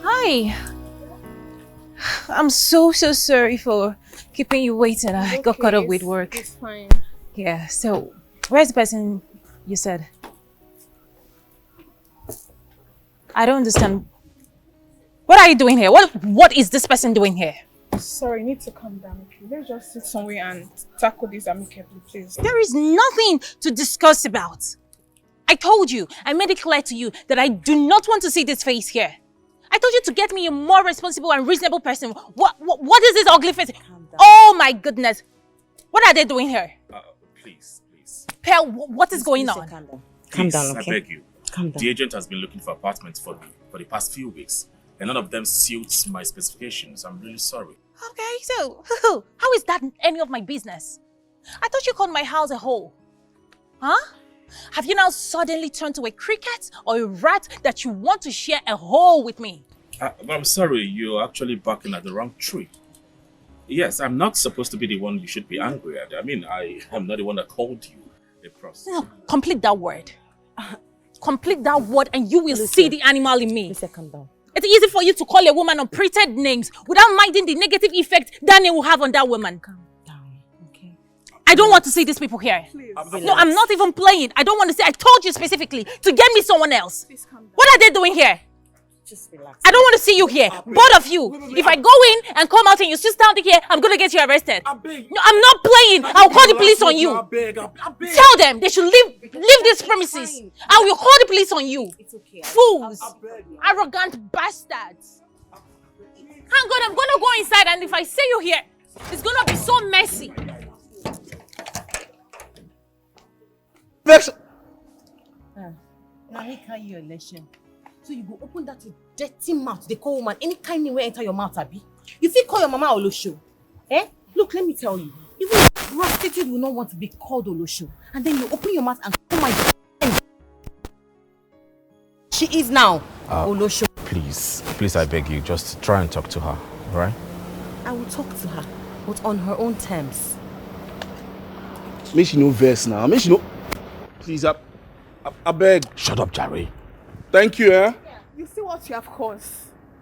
Hi. I'm so sorry for keeping you waiting. I got caught up with work. It's fine. Yeah, so where's the person you said? I don't understand. What are you doing here? What is this person doing here? Sorry, you need to calm down, okay? Let's just sit somewhere and tackle this amicably, please. There is nothing to discuss about. I told you, I made it clear to you that I do not want to see this face here. I told you to get me a more responsible and reasonable person. What is this ugly face? Oh my goodness. What are they doing here? Please. Pearl, what is going on? Calm down. Please, Calm down, okay? I beg you. Calm down. The agent has been looking for apartments for the past few weeks, and none of them suits my specifications. I'm really sorry. Okay, so how is that any of my business? I thought you called my house a hole. Huh? Have you now suddenly turned to a cricket or a rat that you want to share a hole with me? I'm sorry, you're actually barking at the wrong tree. Yes, I'm not supposed to be the one you should be angry at. I mean, I am not the one that called you a prostitute. No, complete that word. Complete that word and you will see the animal in me. Calm down. It's easy for you to call a woman unpretended names without minding the negative effect that name will have on that woman. Calm down, okay? I don't want to see these people here. No, I'm not even playing. I don't want to see. I told you specifically to get me someone else. What are they doing here? Just relax. I don't want to see you here. Both of you. If I go in and come out and you still standing here, I'm going to get you arrested. No, I'm not playing. I'll call the police on you. Tell them they should leave this premises. I will call the police on you. Fools. Arrogant bastards. Hang on, I'm going to go inside and if I see you here, it's going to be so messy. Now he carry your election. So you go open that dirty mouth, they call woman, any kind of way enter your mouth, Abi. You feel call your mama Olosho. Eh? Look, let me tell you. Even a prostitute will not want to be called Olosho. And then you open your mouth and call my she is now Olosho. Please, I beg you, just try and talk to her, alright? I will talk to her, but on her own terms. Make she no verse now. Make she no. Please, I beg. Shut up, Jerry. Thank you, eh? You see what you have caused.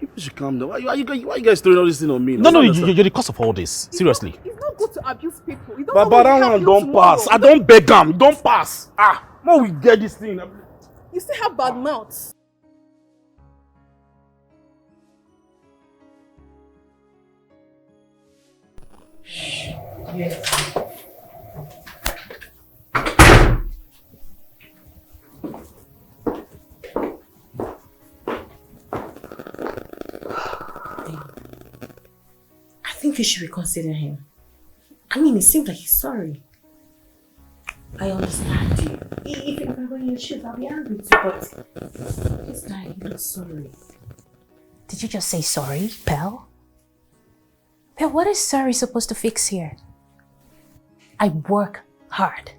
People should calm down. Why you guys throwing all this thing on me? No, you're the cause of all this. Seriously. It's not good to abuse people. You don't But know that one don't pass. I don't beg them. Don't pass. More we get this thing. You still have bad mouths. Yes. I think you should reconsider him. I mean, it seems like he's sorry. I understand you. If I were in your shoes, I'll be angry too, but this guy, he's not sorry. Did you just say sorry, Pearl? Pearl, what is sorry supposed to fix here? I work hard.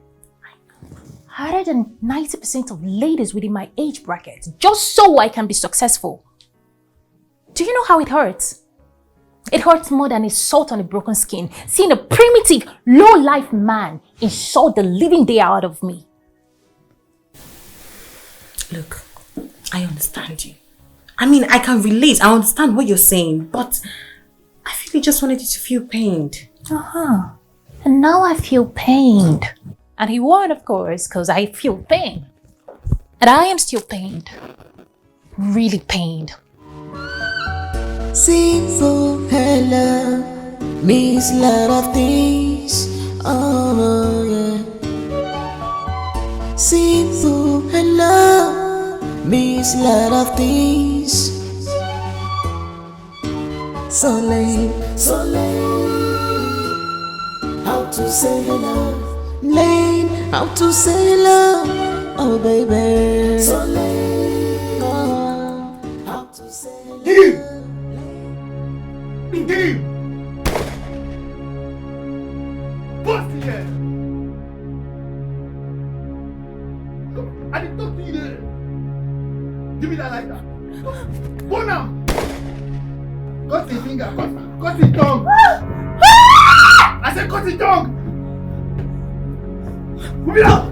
Harder than 90% of ladies within my age bracket, just so I can be successful. Do you know how it hurts? It hurts more than a salt on a broken skin, seeing a primitive, low-life man insult the living day out of me. Look, I understand you. I mean, I can relate. I understand what you're saying, but I feel he just wanted you to feel pained. And now I feel pained. And he won, of course, because I feel pain. And I am still pained. Really pained. Simple hello means a lot of things. Oh yeah. Simple hello means a lot of things. So late. How to say hello? Late. How to say hello? Oh baby. So late. How to say hello? Give! Bust here! Come, I didn't talk to you there. Give me that lighter. Go now! Cut his finger, cut his tongue! I said cut his tongue! Move it out!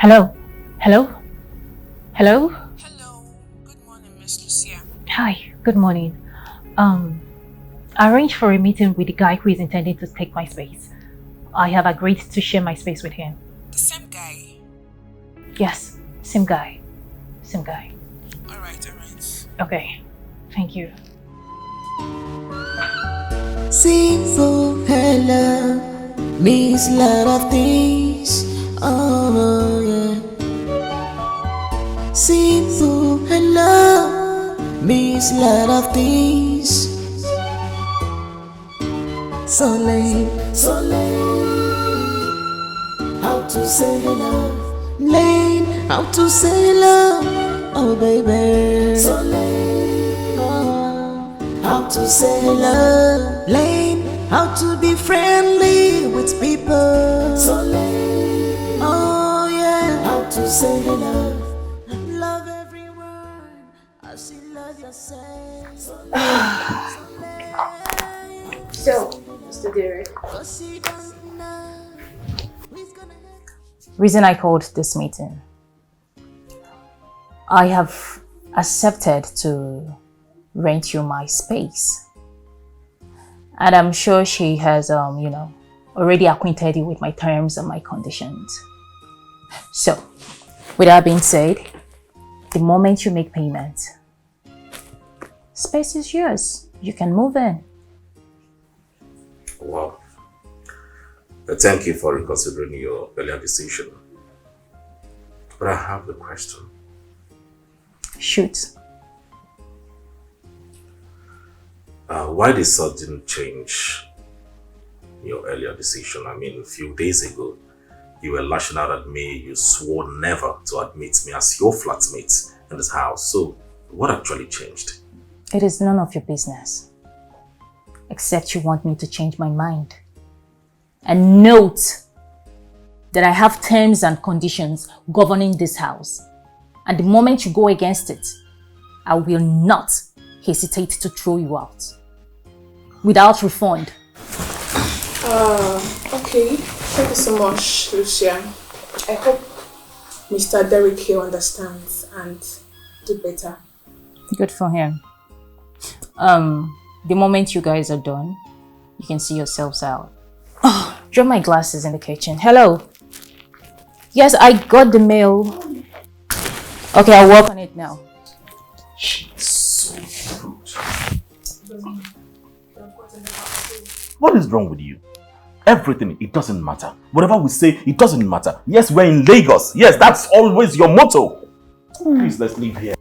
Hello? Hello? Hello? Hello. Good morning, Miss Lucia. Hi, good morning. I arranged for a meeting with the guy who is intending to take my space. I have agreed to share my space with him. The same guy? Yes, same guy. Same guy. Alright. Okay, thank you. Simple hello means a lot of things. Oh yeah. Simple hello means a lot of things. So late. How to say hello? Late. How to say hello? Oh baby. So late. How to say hello? Late. How to be friendly with people? So late. Oh yeah. How to say hello? Love everyone as you love yourself. So, Mr. Derek. Reason I called this meeting. I have accepted to rent you my space. And I'm sure she has, already acquainted you with my terms and my conditions. So, with that being said, the moment you make payment, space is yours. You can move in. Wow. Thank you for reconsidering your earlier decision. But I have a question. Shoot. Why the sudden change in your earlier decision? I mean, a few days ago, you were lashing out at me. You swore never to admit me as your flatmate in this house. So, what actually changed? It is none of your business. Except you want me to change my mind. And note that I have terms and conditions governing this house. And the moment you go against it, I will not hesitate to throw you out. Without refund. Okay. Thank you so much, Lucia. I hope Mr. Derek here understands and do better. Good for him. The moment you guys are done, you can see yourselves out. Oh, drop my glasses in the kitchen. Hello. Yes, I got the mail. Okay, I'll work on it now. So rude. What is wrong with you? Everything, it doesn't matter. Whatever we say, it doesn't matter. Yes, we're in Lagos. Yes, that's always your motto. Please, let's leave here.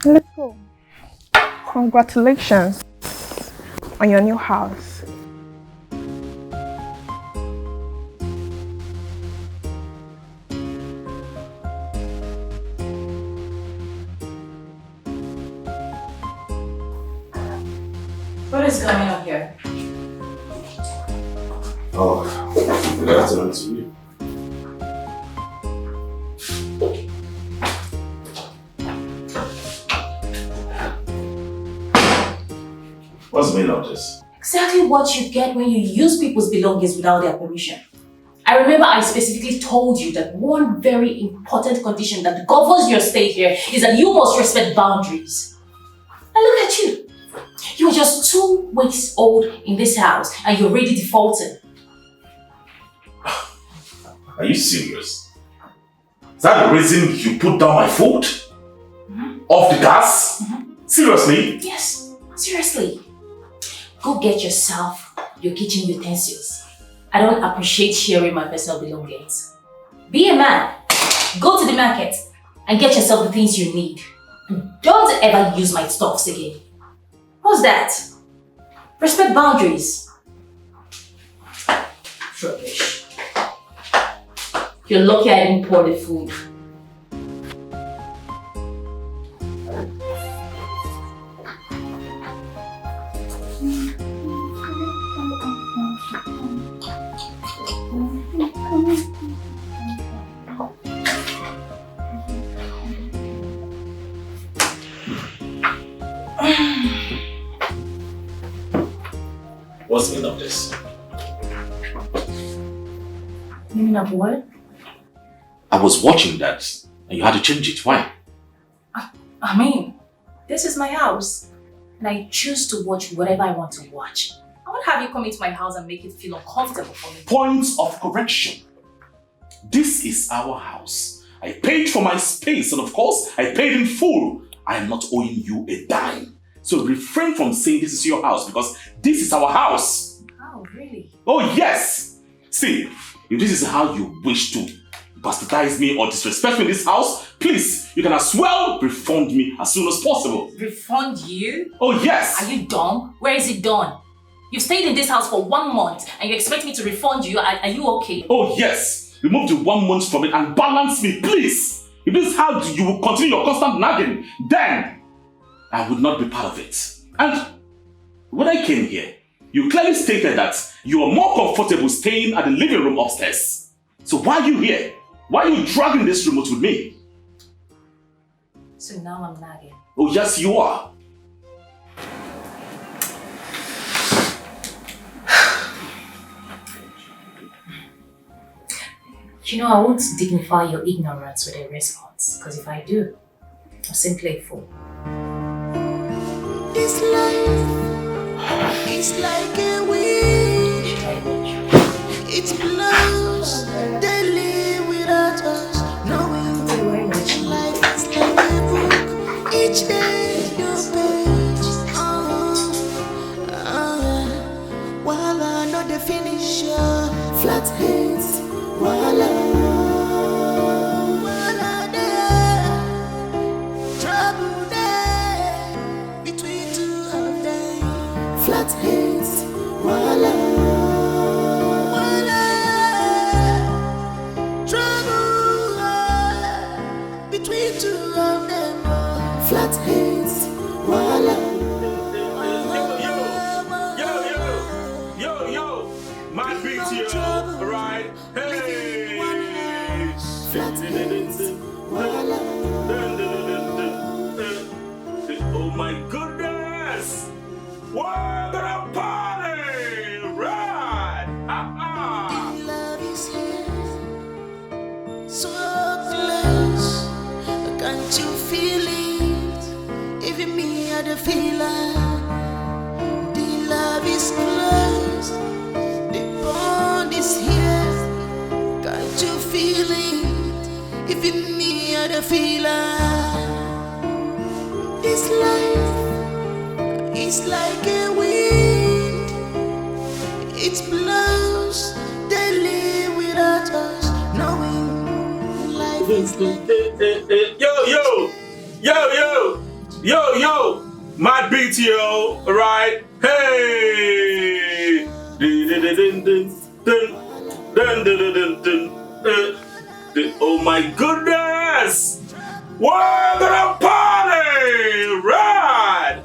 Let's go. Congratulations on your new house. What is going on here? Oh, good afternoon to you. What's the meaning of this? Exactly what you get when you use people's belongings without their permission. I remember I specifically told you that one very important condition that governs your stay here is that you must respect boundaries. And look at you. You're just 2 weeks old in this house and you're already defaulting. Are you serious? Is that the reason you put down my food? Off the gas? Seriously? Yes, seriously. Go get yourself your kitchen utensils. I don't appreciate sharing my personal belongings. Be a man. Go to the market and get yourself the things you need. And don't ever use my stuffs again. What's that? Respect boundaries. Rubbish. You're lucky I didn't pour the food. What's the meaning of this? Meaning of what? was watching that and you had to change it. Why? I mean, this is my house. And I choose to watch whatever I want to watch. I won't have you come into my house and make it feel uncomfortable for me. Points of correction. This is our house. I paid for my space and of course, I paid in full. I am not owing you a dime. So refrain from saying this is your house because this is our house. Oh, really? Oh, yes. See, if this is how you wish to bastardize me or disrespect me in this house, please, you can as well refund me as soon as possible. Refund you? Oh, yes. Are you dumb? Where is it done? You've stayed in this house for 1 month and you expect me to refund you? Are you okay? Oh, yes. Remove the 1 month from it and balance me, please. If this is how you will continue your constant nagging, then I would not be part of it. And when I came here, you clearly stated that you are more comfortable staying at the living room upstairs. So why are you here? Why are you dragging this remote with me? So now I'm nagging. Oh, yes, you are. You know, I won't dignify your ignorance with a response, because if I do, I'm simply a fool. This life is like a wind. It blows daily without us knowing. Life is like a book. Each day your page. While I know the finisher, flat hands. While I there, trouble there between two of them. Flat hands. While trouble between two of them. Flat hands. Yo, my BTO, alright? Hey! Flat hands. Oh my goodness! We're gonna party! Right! Love is here, so close. Can't you feel it? Even me, I don't feel it. The love is close, the bond is here. Can't you feel it? Even me, I don't feel it. This life is like a wind. It blows daily without us knowing. Life is like Yo, my BTO, alright? Hey! Oh my goodness! We're gonna party! Right!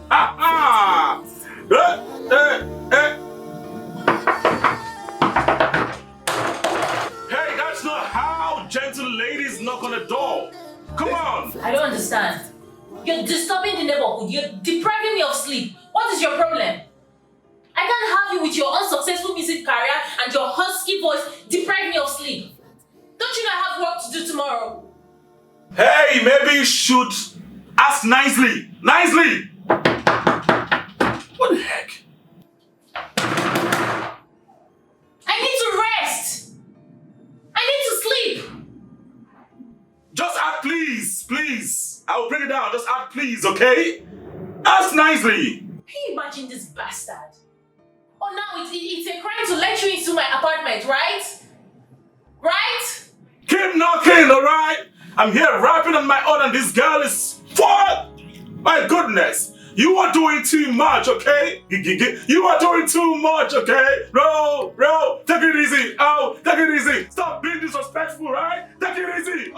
Hey, that's not how gentle ladies knock on the door. Come on! I don't understand. You're disturbing the neighborhood. You're depriving me of sleep. What is your problem? I can't have you with your unsuccessful music career and your husky voice deprive me of sleep. Don't you know I have work to do tomorrow? Hey, maybe you should ask nicely. Nicely! What the heck? I need to rest. I need to sleep. Just ask please, please. I will bring it down. Just ask please, okay? Ask nicely. Can you imagine this bastard? Oh, now it's a crime to let you into my apartment, right? Right? Keep knocking, alright? I'm here rapping on my own and this girl is fucked! My goodness! You are doing too much, okay? You are doing too much, okay? No, take it easy. Oh, take it easy. Stop being disrespectful, right? Take it easy.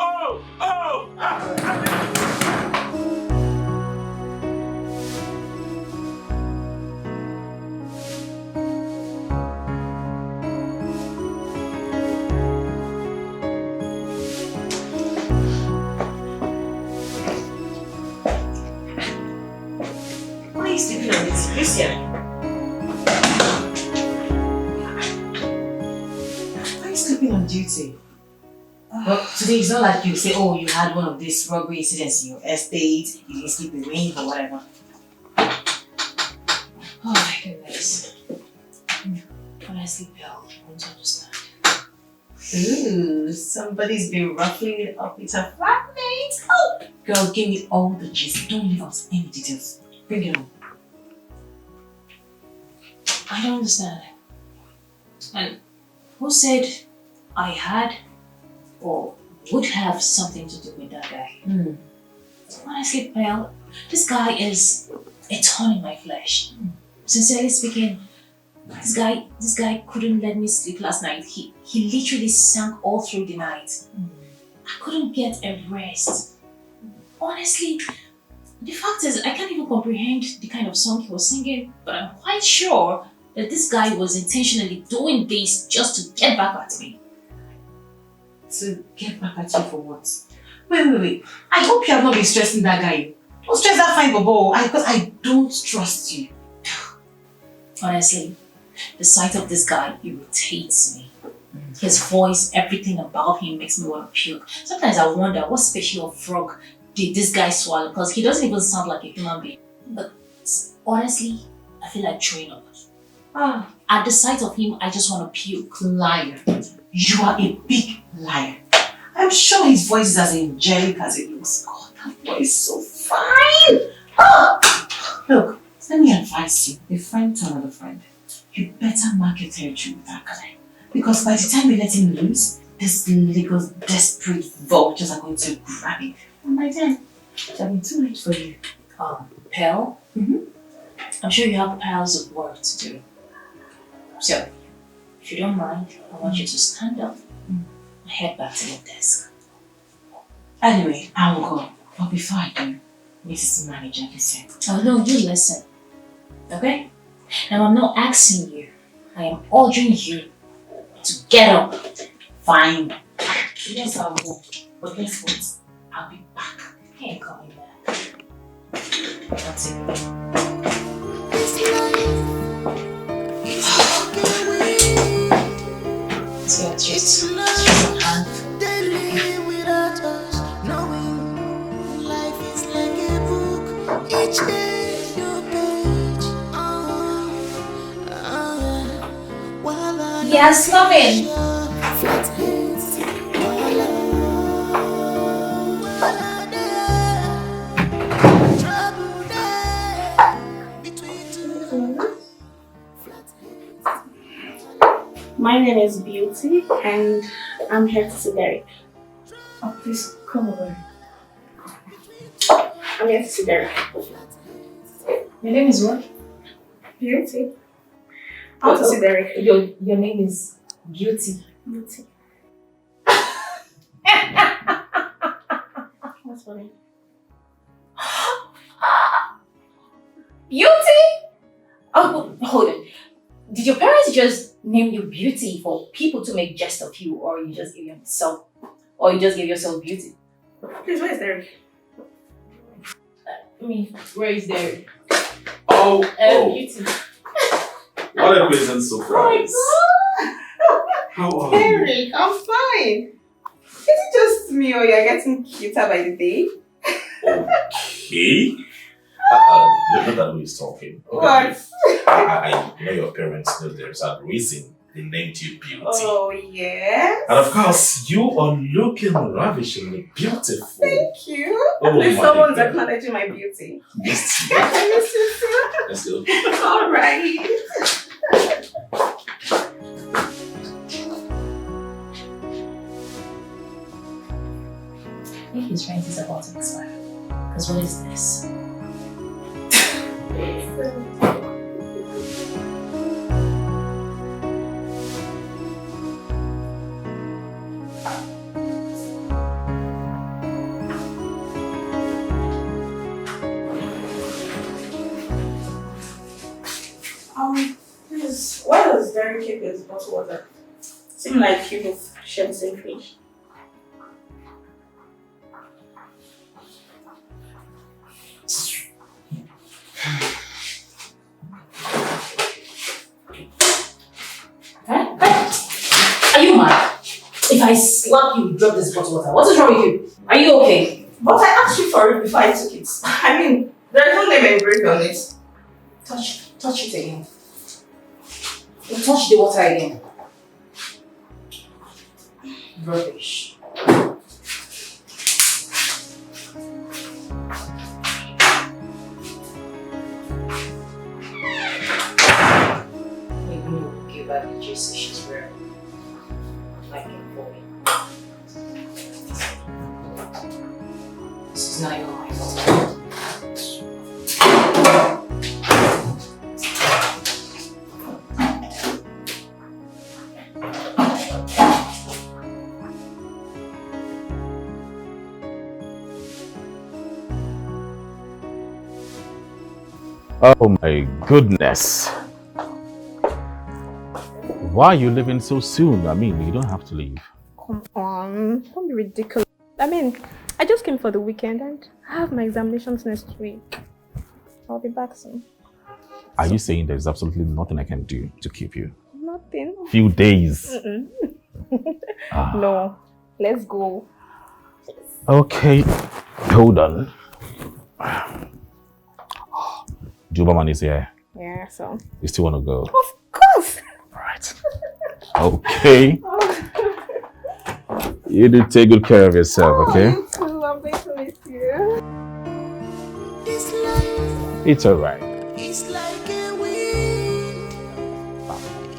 Why are you sleeping on this? Christian? Why are you sleeping on duty? Today it's not like you say, oh, you had one of these robbery incidents in your estate, you didn't sleep away or whatever. Oh my goodness. Honestly, Bill, I don't understand. Ooh, somebody's been ruffling it up with her flatmate. Oh, girl, give me all the gist. Don't leave out any details. Bring it on. I don't understand. And who said I had or would have something to do with that guy? Honestly, Bill, this guy is a thorn in my flesh. Sincerely speaking, this guy couldn't let me sleep last night. He literally sank all through the night. I couldn't get a rest. Honestly, the fact is I can't even comprehend the kind of song he was singing, but I'm quite sure that this guy was intentionally doing this just to get back at me. To get back at you for what? Wait. I hope you have not been stressing that guy. Don't stress that fine bobo, because I don't trust you. Honestly, the sight of this guy irritates me. His voice, everything about him makes me want to puke. Sometimes I wonder what species of frog did this guy swallow, because he doesn't even sound like a human being. But honestly, I feel like throwing up. At the sight of him, I just want to puke. Liar. You are a big liar. I'm sure his voice is as angelic as it looks. God, that voice is so fine. Look, let me advise you, a friend to another friend. You better mark your territory with that guy. Because by the time you let him loose, this little desperate vultures are going to grab him. And by then, it'll be too late for you. Pearl? I'm sure you have piles of work to do. So, if you don't mind, I want you to stand up and head back to your desk. Anyway, I will go. But before I do, Mrs. Manager, listen. Oh no, you listen. Okay? Now I'm not asking you. I am ordering you to get up. Fine. Yes, I'll go. But guess what? I'll be back. He ain't coming back. That's it. So just your hand. They live without us, knowing life is like a book. Each day your page. Yes, come in. My name is Beauty and I'm here to see Derek. Oh, please come over. I'm here to see Derek. Your name is what? Beauty. I want to see Derek. Your name is Beauty. Beauty. That's funny. Beauty? Oh, hold on. Did your parents just name you Beauty for people to make jest of you, or you just give yourself, Beauty? Please, where is Derek? Where is Derek? Oh. Beauty. What a pleasant surprise. How are you? Derek, I'm fine. Is it just me or you're getting cuter by the day? Okay. Look at the way he's talking. Okay. What? I know your parents know there's a reason they named you Beauty. Oh, yes. And of course, you are looking ravishingly beautiful. Thank you. Oh At least my someone's God. acknowledging my beauty. Yes. I miss you too. Let's go. All right. I think his rent is about to expire. Because what is this? Please, why does Derek keep his bottle water? Seem like you both share the same fridge. Are you mad? If I I slap you, drop this bottle of water. What is wrong with you? Are you okay? But I asked you for it before I took it. I mean, there's no name engraved on it. Touch it again. Touch the water again. Rubbish. Maybe we'll give her the jersey she's wearing. Like a boy. This is not even my fault. Oh my goodness. Why are you leaving so soon? I mean, you don't have to leave. Come on, don't be ridiculous. I mean, I just came for the weekend and I have my examinations next week. I'll be back soon. Are you saying there's absolutely nothing I can do to keep you? Nothing. Few days. No, let's go. Okay, hold on. Jubaman is here. Yeah, so. You still want to go? Of course. Right. Okay. You do take good care of yourself, okay? You too. I'm going to miss you. It's alright. It's like a wind.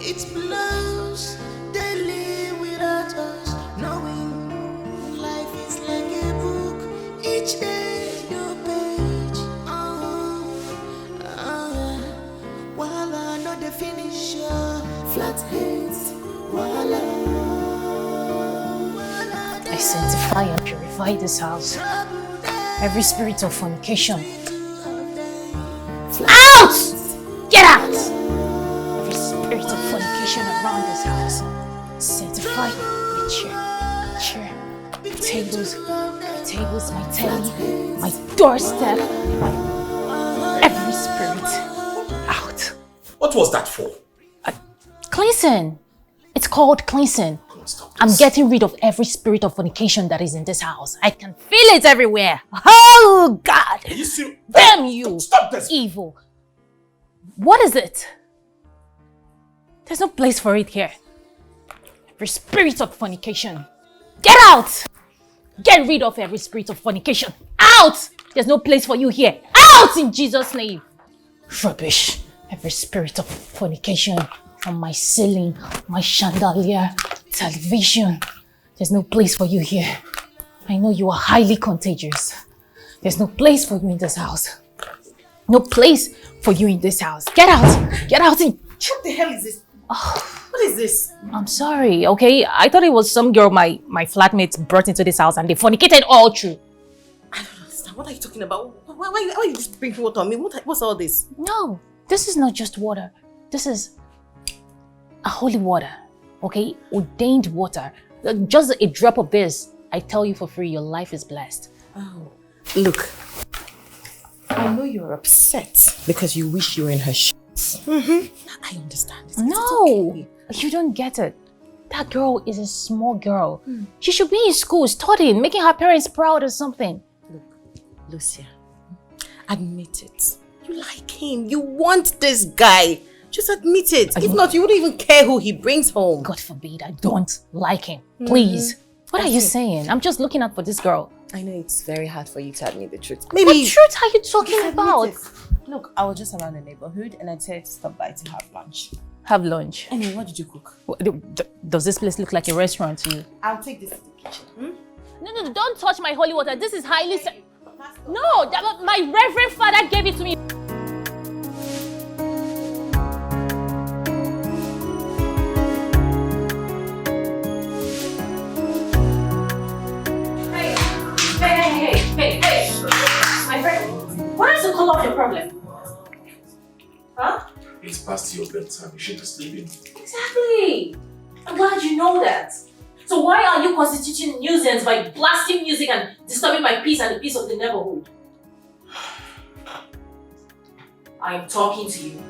It blows. They live without us knowing. Life is like a book. Each day your page. While I know the finisher. Flat heads. I sanctify and purify this house. Every spirit of fornication. Out! Get out! Every spirit of fornication around this house. Sanctify my chair, my tables, my telly, my doorstep. Every spirit. Out. What was that for? Cleansing. It's called cleansing. I'm getting rid of every spirit of fornication that is in this house. I can feel it everywhere. Oh, God. Are you serious? Damn you. Stop this. Evil. What is it? There's no place for it here. Every spirit of fornication. Get out. Get rid of every spirit of fornication. Out. There's no place for you here. Out in Jesus' name. Rubbish. Every spirit of fornication on my ceiling, my chandelier, television. There's no place for you here. I know you are highly contagious. There's no place for you in this house. No place for you in this house. Get out! Get out! What the hell is this? Oh, what is this? I'm sorry, okay? I thought it was some girl my flatmates brought into this house and they fornicated all through. I don't understand. What are you talking about? Why are you just drinking water on me? What's all this? No, this is not just water. This is a holy water, okay? Ordained water. Just a drop of this, I tell you for free, your life is blessed. Oh, look. I know you're upset because you wish you were in her shoes. I understand. No, okay. You don't get it. That girl is a small girl. She should be in school studying, making her parents proud or something. Look, Lucia, admit it. You like him. You want this guy. Just admit it. If not, you wouldn't even care who he brings home. God forbid, I don't like him. Please. What are you saying? I'm just looking out for this girl. I know it's very hard for you to admit the truth. What truth are you talking about? Look, I was just around the neighborhood and I decided to stop by to have lunch. Have lunch? Anyway, what did you cook? Does this place look like a restaurant to you? I'll take this to the kitchen. No, don't touch my holy water. This is highly... No, my reverend father gave it to me. Hey, my friend, what is the call of your problem? Huh? It's past your bedtime. You should be sleeping. Exactly. I'm glad you know that. So why are you constituting nuisance by blasting music and disturbing my peace and the peace of the neighborhood? I am talking to you.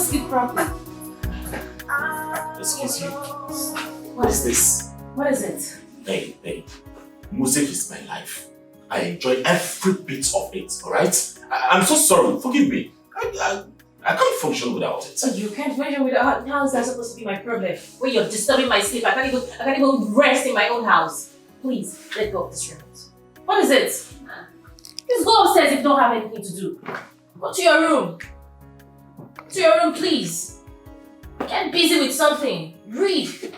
sleep properly. Excuse you. What is this? What is it? Hey. Music is my life. I enjoy every bit of it, alright? I'm so sorry, forgive me. I can't function without it. Oh, you can't function without. How is that supposed to be my problem? When you're disturbing my sleep, I can't even rest in my own house. Please, let go of this remote. What is it? Just go upstairs if you don't have anything to do. Go to your room. To your room, please. Get busy with something. Read.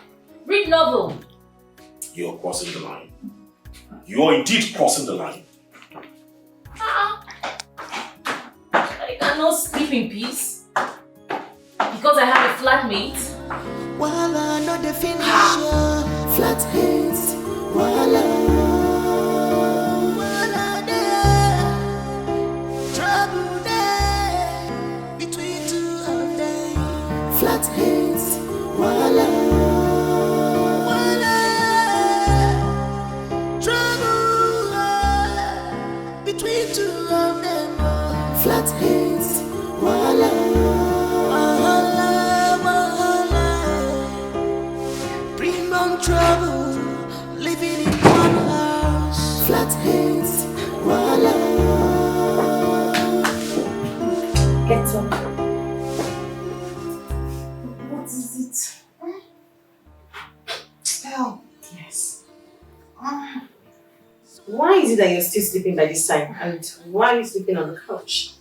Read novel. You're crossing the line. You're indeed crossing the line. I cannot sleep in peace because I have a flatmate. While I know the finish, flatheads. While I there, trouble there between two of them. Flatheads. While trouble between two of them. Flatheads. Bring on trouble, living in one house. Flatheads. Get up. What is it? Spell. Yes. Why is it that you're still sleeping by this time? And why are you sleeping on the couch?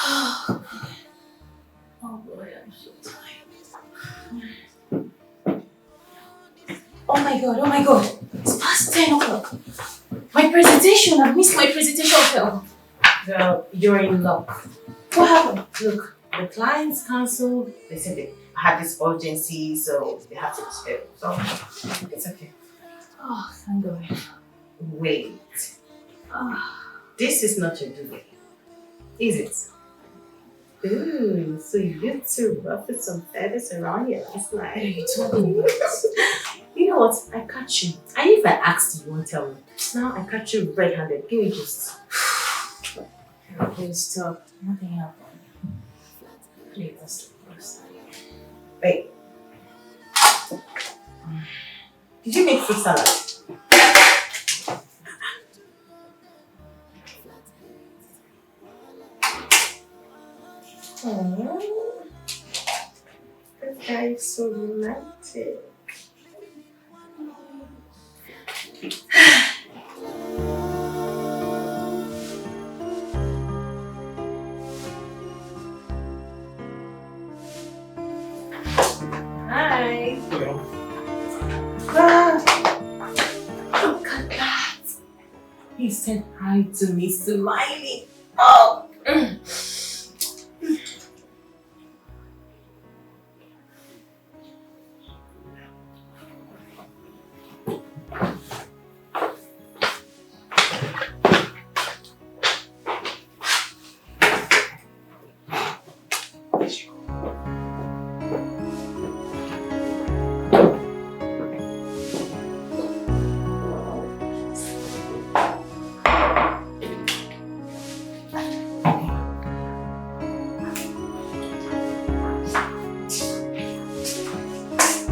Oh boy, I'm so tired. Oh my god. It's past 10 o'clock. My presentation, I've missed my presentation, Phil. Well, you're in luck. What happened? Look, the clients cancelled. They said they had this urgency, so they have to spell. So it's okay. Oh, thank God. Wait. This is not your duvet, is it? Ooh, so you two ruffled some feathers around your waistline. What are you talking about? You know what? I catch you. And if I asked you, you won't tell me. Now I catch you red-handed. Give me just. Please stop. Nothing happened. Please, let's first. Wait. Did you make fruit salad? Oh, this guy is so romantic. Hi. Hello. Look at that. He said hi to me smiling. Oh.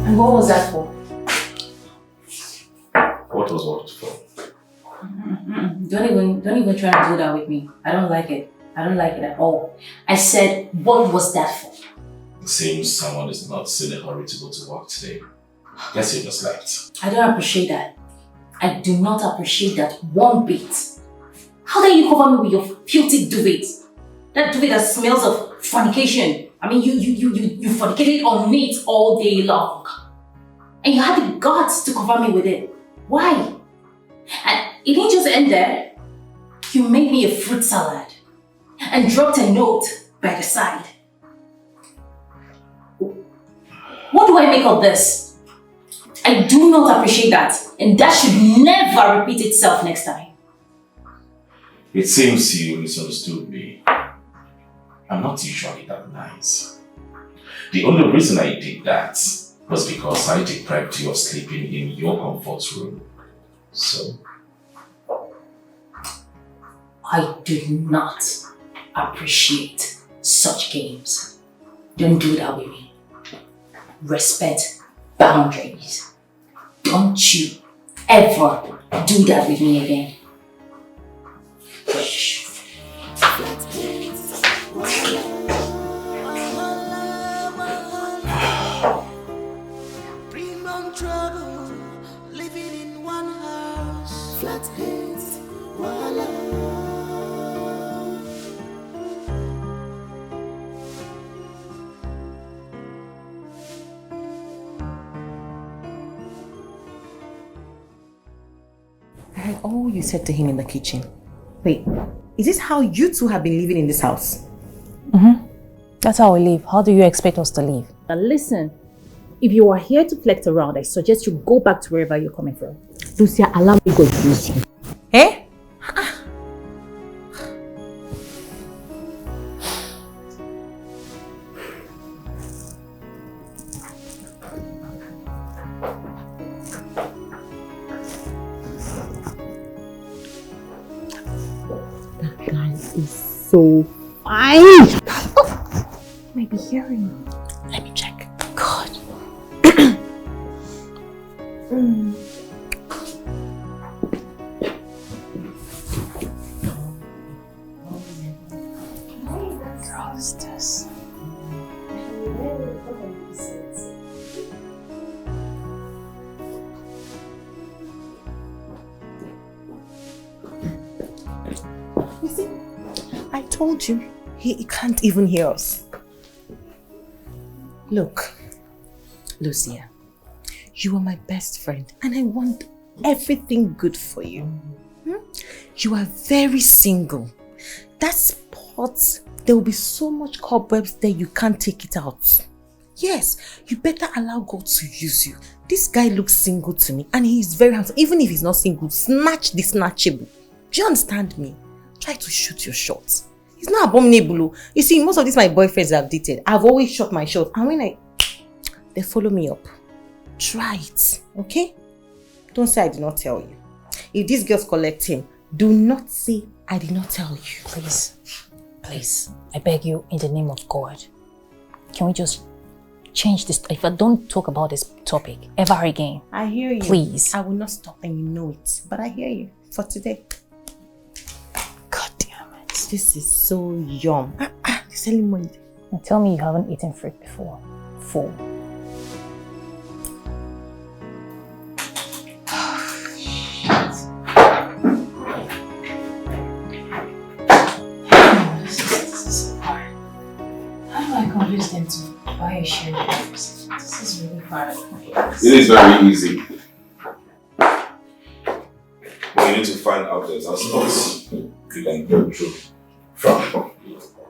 And what was that for? What was what for? Don't even try to do that with me. I don't like it. I don't like it at all. I said, what was that for? It seems someone is not in a hurry to go to work today. Guess you just left. I don't appreciate that. I do not appreciate that one bit. How dare you cover me with your filthy duvet? That duvet that smells of fornication. I mean, you fornicated on it all day long. And you had the guts to cover me with it. Why? And it didn't just end there. You made me a fruit salad and dropped a note by the side. What do I make of this? I do not appreciate that, and that should never repeat itself next time. It seems you misunderstood me. I'm not usually that nice. The only reason I did that was because I deprived you of sleeping in your comfort room. So? I do not appreciate such games. Don't do that with me. Respect boundaries. Don't you ever do that with me again. Shh. I heard all you said to him in the kitchen. Wait, is this how you two have been living in this house? That's how we live. How do you expect us to live? Now listen, if you are here to flex around, I suggest you go back to wherever you're coming from. Lucia, allow me to use you. Eh? That guy is so fine. Oh, might be hearing me. Let me check. God. Girl, is this? You see, I told you, he can't even hear us. Look, Lucia, you are my best friend and I want everything good for you. You are very single. That spot, there will be so much cobwebs there you can't take it out. Yes, you better allow God to use you. This guy looks single to me and he's very handsome. Even if he's not single, snatch the snatchable. Do you understand me? Try to shoot your shots. It's not abominable. You see, most of these my boyfriends I've dated, I've always shot my shot. And when they follow me up. Try it, okay? Don't say I did not tell you. If these girls collect him, do not say I did not tell you. Please, please, I beg you in the name of God. Can we just change this? If I don't talk about this topic ever again. I hear you. Please. I will not stop and you know it. But I hear you for today. God damn it. This is so yum. This early morning. Now tell me you haven't eaten fruit before. Fool. Convince them to buy a share. This is really hard. It is very easy. But you need to find out the spots you can go through from.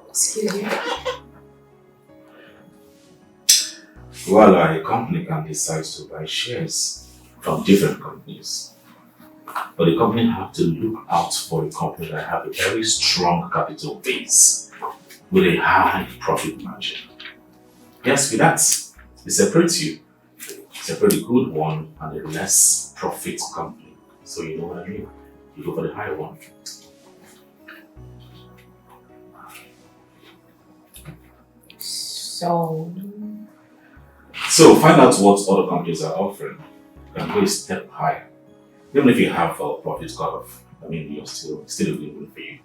Excuse you. Well, a company can decide to buy shares from different companies. But the company have to look out for a company that have a very strong capital base with a high profit margin. Yes, with that, it separates you. Separate a good one and a less profit company. So you know what I mean? You go for the higher one. So find out what other companies are offering. You can go a step higher. Even if you have a profit cut off, I mean, you're still a good one for you.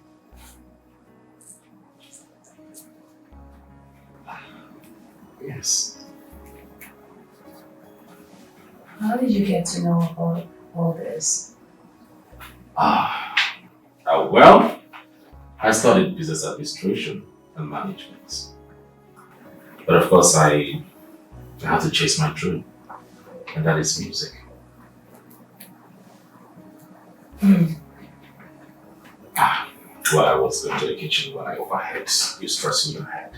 Yes. How did you get to know about all this? Well, I studied business administration and management. But of course, I had to chase my dream, and that is music. While I was going to the kitchen when I overheard you stressing your head.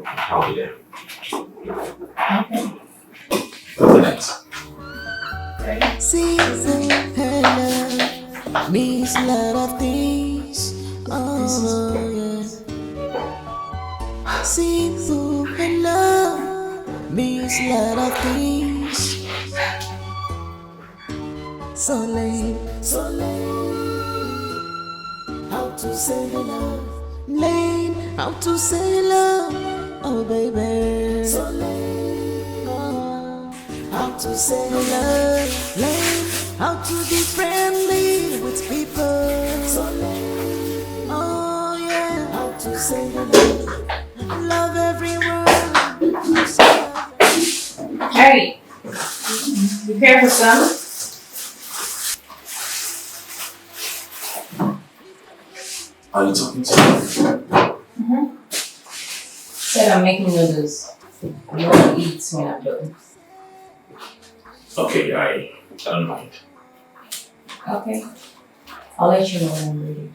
I'll be there. Okay. Over next. Season hello means a lot of things. Oh yeah. Season hello means a lot of things. So late. How to say hello? Late. How to say hello? oh baby. So lame, how to say love, lame, how to be friendly with people. So lame, oh yeah, how to say love everyone. Hey, you care for some? Are you talking to me? Said I'm making noodles. You want to eat when I'm done? Okay, I don't mind. Okay. I'll let you know when I'm ready.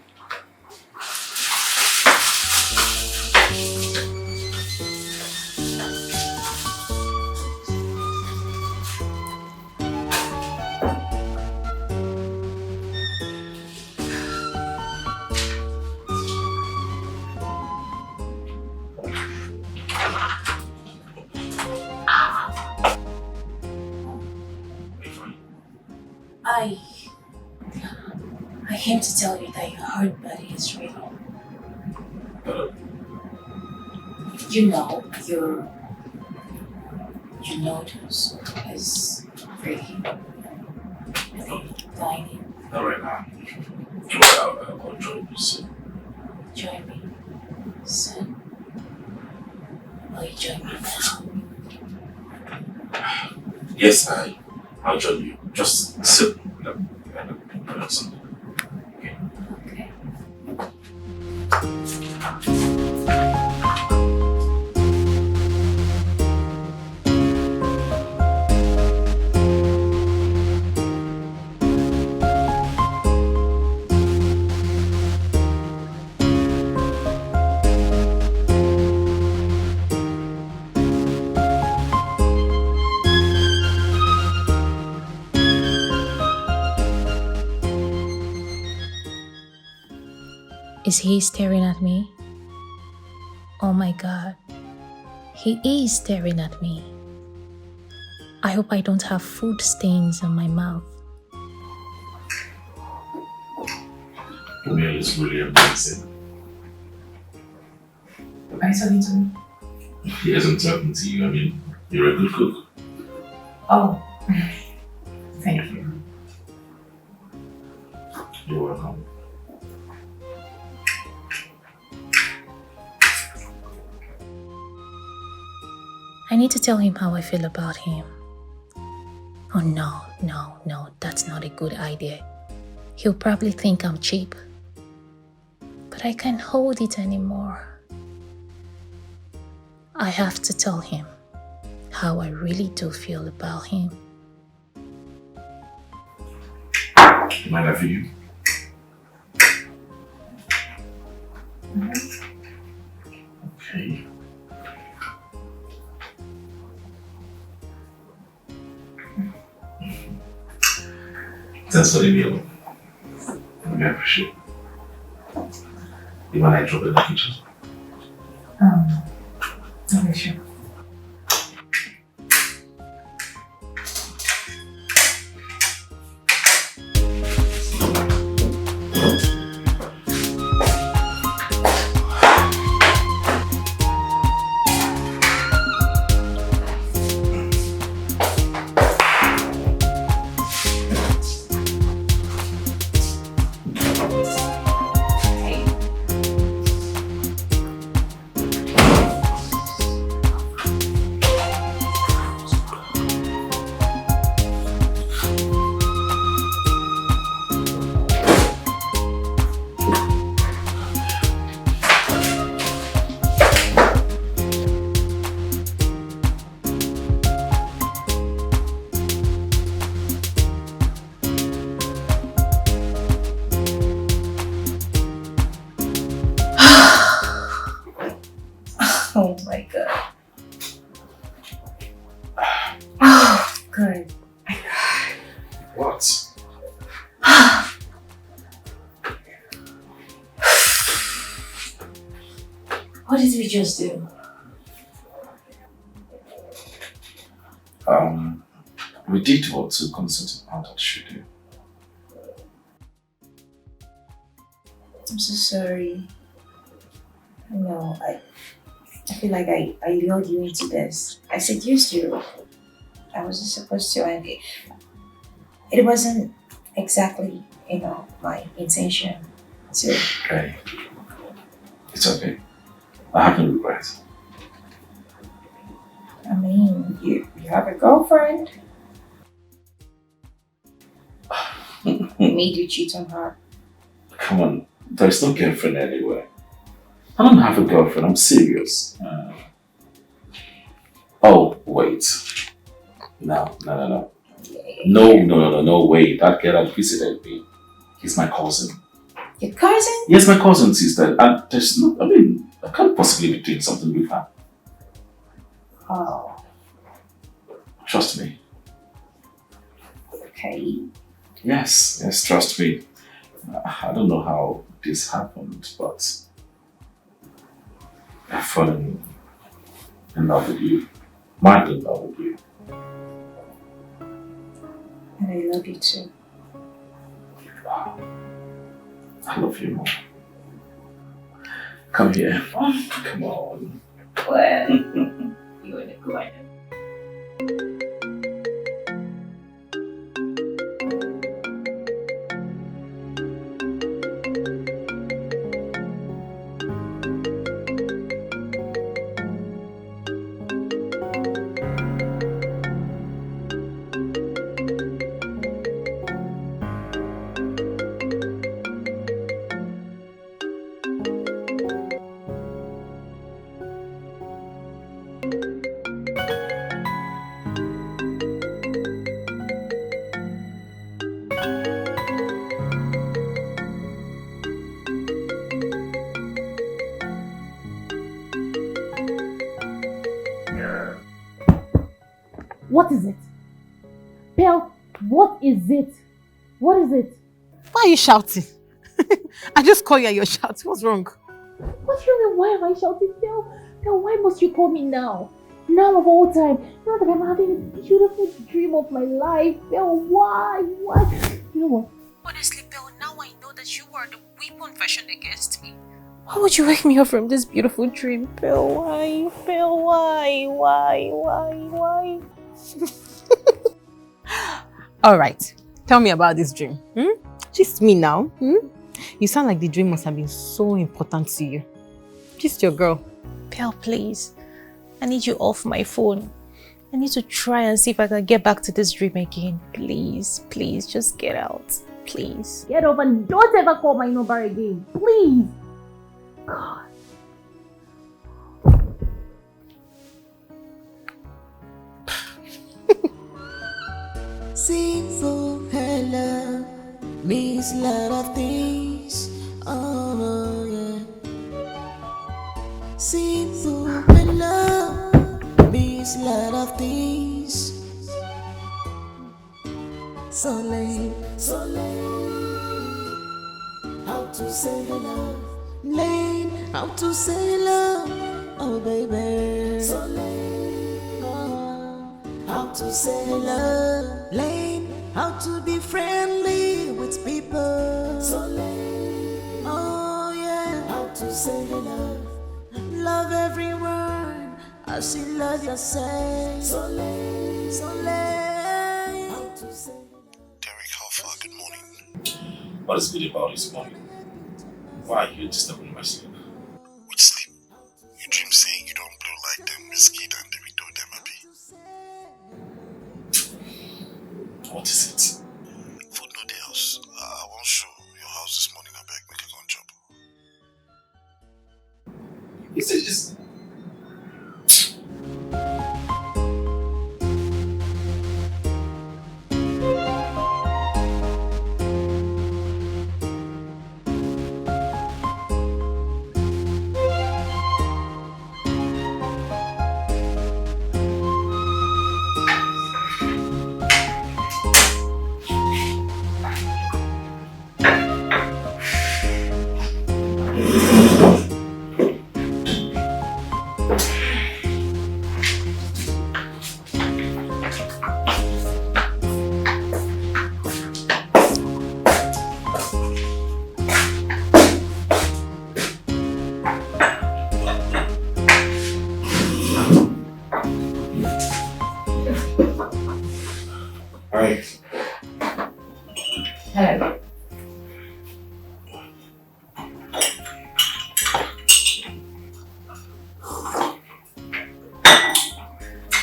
I came to tell you that your heart body is real. You know, your noodles is pretty tiny. Not right now. I'll join you soon. Join me soon. Will you join me now? Yes, I'll join you. Just sit. Something. Okay. Is he staring at me? Oh my God. He is staring at me. I hope I don't have food stains on my mouth. Camille is really amazing. Are you talking to me? He isn't talking to you. I mean, you're a good cook. Oh. Thank you. You're welcome. I need to tell him how I feel about him. Oh no, that's not a good idea. He'll probably think I'm cheap. But I can't hold it anymore. I have to tell him how I really do feel about him. Mind I feel you? Okay. Thanks for the meal. I appreciate it. You want I drop it in the kitchen? Okay, sure. Oh my God. Oh, good. What? What did we just do? We did what to consult how that should do. I'm so sorry. No, I feel like I lured you into this. I seduced you. I wasn't supposed to, and it wasn't exactly, my intention to. Hey, it's okay. I have no regrets. I mean, you have a girlfriend. Made you cheat on her. Come on, there's no girlfriend anywhere. I don't have a girlfriend, I'm serious. Oh, wait. No. No, wait. That girl that visited me, he's my cousin. Your cousin? Yes, my cousin, sister. And there's no, I can't possibly be doing something with her. Oh. Trust me. Okay. Yes, trust me. I don't know how this happened, but I've fallen in love with you. Madly in love with you. And I love you too. Wow. I love you more. Come here. Come on. Well, you're the good one. What is it? Pearl, what is it? What is it? Why are you shouting? I just call you and you're shouting. What's wrong? What do you mean, why am I shouting? Pearl, why must you call me now? Now of all time. Now that I'm having a beautiful dream of my life. Pearl, why? You know what? Honestly, Pearl, now I know that you are the weapon fashioned against me. Why would you wake me up from this beautiful dream? Pearl, why? Pearl, why? Alright, tell me about this dream. Just me now. You sound like the dream must have been so important to you. Just your girl. Pearl, please. I need you off my phone. I need to try and see if I can get back to this dream again. Please, just get out. Please. Get up and don't ever call my number again. Please. God. Simple hello means a lot of things. Oh yeah. Simple hello means a lot of things. So late. How to say hello? Late. How to say hello? Oh baby. So late. How to say hello? Late. How to be friendly with people? So late. Oh yeah. How to say hello? Love everyone as you love yourself. So late. How to say hello? Derek, how far? Good morning. What is good about this morning? Why are you disturbing my sleep? With sleep? You dream saying you don't blow like them Whiskey and the window them happy. What is it? Food no day house. I won't show your house this morning. I beg make a gun job. Is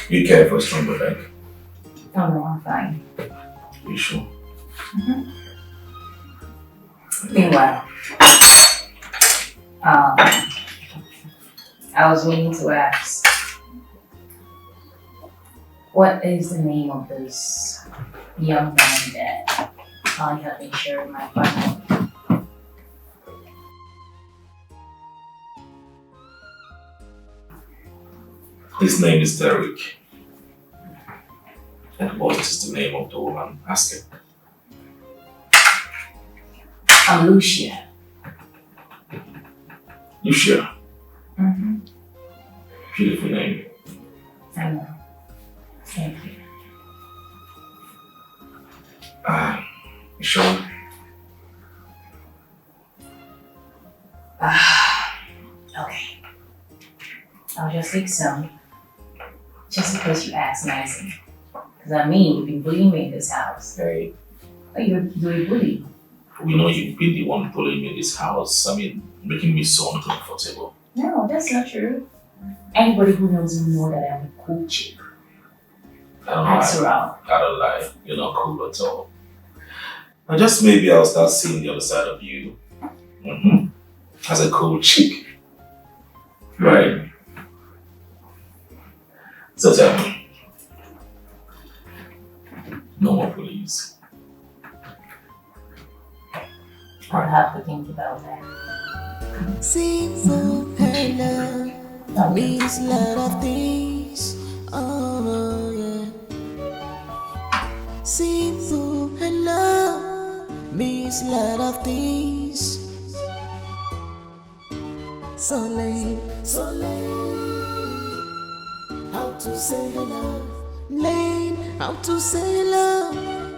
You care for a stronger leg? Oh no, I'm fine. You sure? Meanwhile, I was meaning to ask, what is the name of this young man that I have been sharing my partner? His name is Derek. And what is the name of the woman asking? I'm Lucia. Lucia? Mm-hmm. Beautiful name. I know. Thank you. You sure? Okay. I'll just take some. Just because you asked nicely. Because I mean, you've been bullying me in this house. Hey. You're a bully. We know you've been the one bullying me in this house. I mean, making me so uncomfortable. No, that's not true. Anybody who knows me know that I'm a cool chick. Ask around. I don't lie. You're not cool at all. And just maybe I'll start seeing the other side of you. As a cool chick. Right. So tell me. No more bullies. I'll have to think about that. Simple hello means a lot of things. Oh yeah. Simple hello means a lot of things. So late, how to say hello? Late, how to say hello?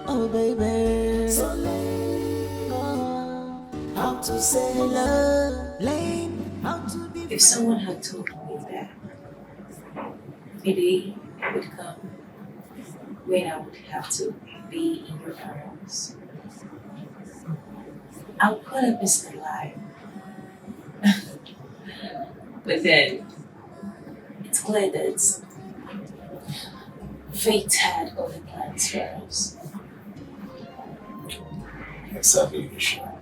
Oh baby. So late, how to say hello? Late, how to be. If someone had told me that a day would come when I would have to be in your arms, I would put up as a lie. But then, it's clear that fate had other plans for us. Exactly, Lucia.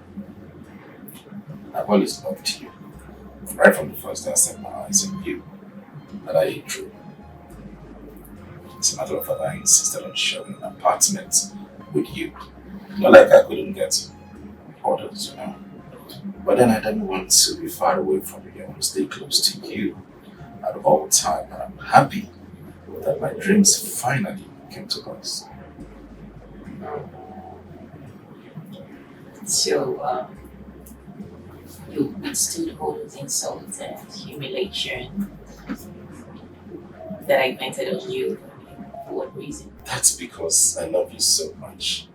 I've always loved you. Right from the first day I set my eyes on you. That I ain't true. As a matter of fact, I insisted on sharing an apartment with you. Not like I couldn't get orders, you know. But then I didn't want to be far away from you. I want to stay close to you at all time. And I'm happy that my dreams finally came to pass. So, you withstood all those insults and humiliation that I vented on you. For what reason? That's because I love you so much.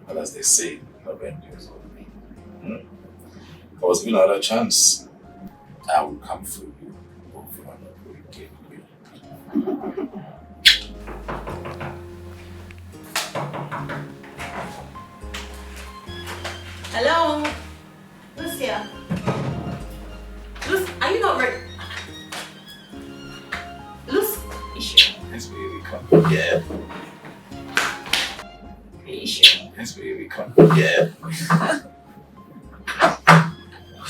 And as they say, love endures all me. If I was given another chance, I will come for you over and over again. Hello? Lucia? Are you not ready? Lucia? Yes, baby, come. Yeah. Lucia? Yes, baby, come. Yeah.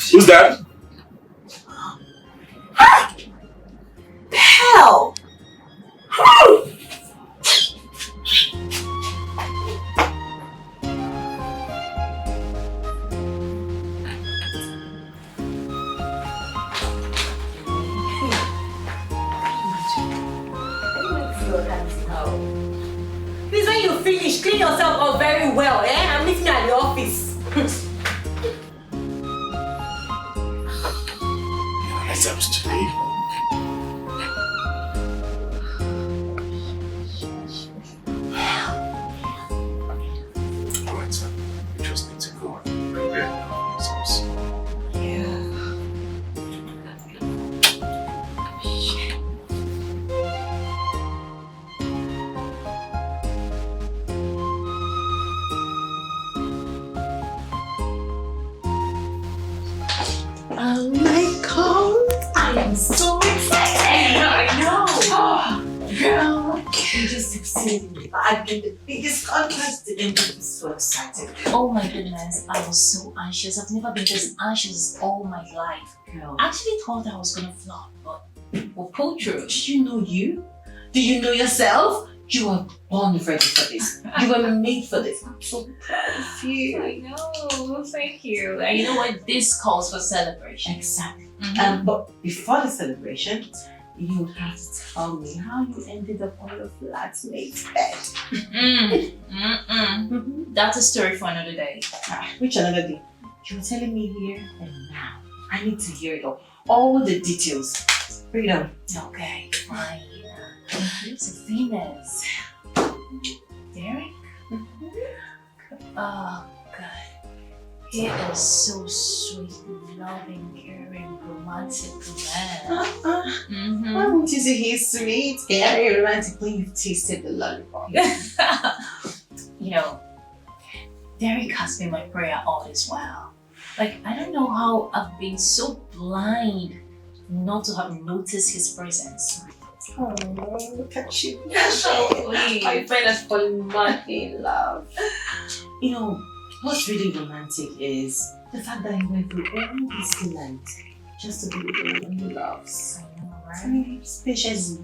Who's that? The hell? Please, when you finish, clean yourself up very well, eh? I'm meeting you at the office. Exams today. Alright, sir. We just need to go and prepare ourselves. Oh my god, I am so excited. I know. Oh, girl. just succeeded in the bag and the biggest contrast and I'm so excited. Oh my goodness, I was so anxious. I've never been this anxious all my life. Girl. I actually thought I was gonna flop, but we'll pull through. Do you know you? Do you know yourself? You were born ready for this. You were made for this. I'm so proud of you. I know, thank you. And you know what? This calls for celebration. Exactly. But before the celebration, you have to tell me how you ended up on your flatmate's bed. That's a story for another day. Which another day? You were telling me here and now. I need to hear it all the details. Bring it on. Okay, fine. Here's the famous Derek. Oh God, he is so sweet, loving, caring, romantic man. Why won't you say he's sweet, caring, romantic when you've tasted the lollipop? You know, Derek has been my prayer all this while. Like, I don't know how I've been so blind not to have noticed his presence. Oh, look at you. Sweet. My friend has fallen madly in love. You know, what's really romantic is the fact that he went through all this land just to be with the woman he loves. I know, right? His patience is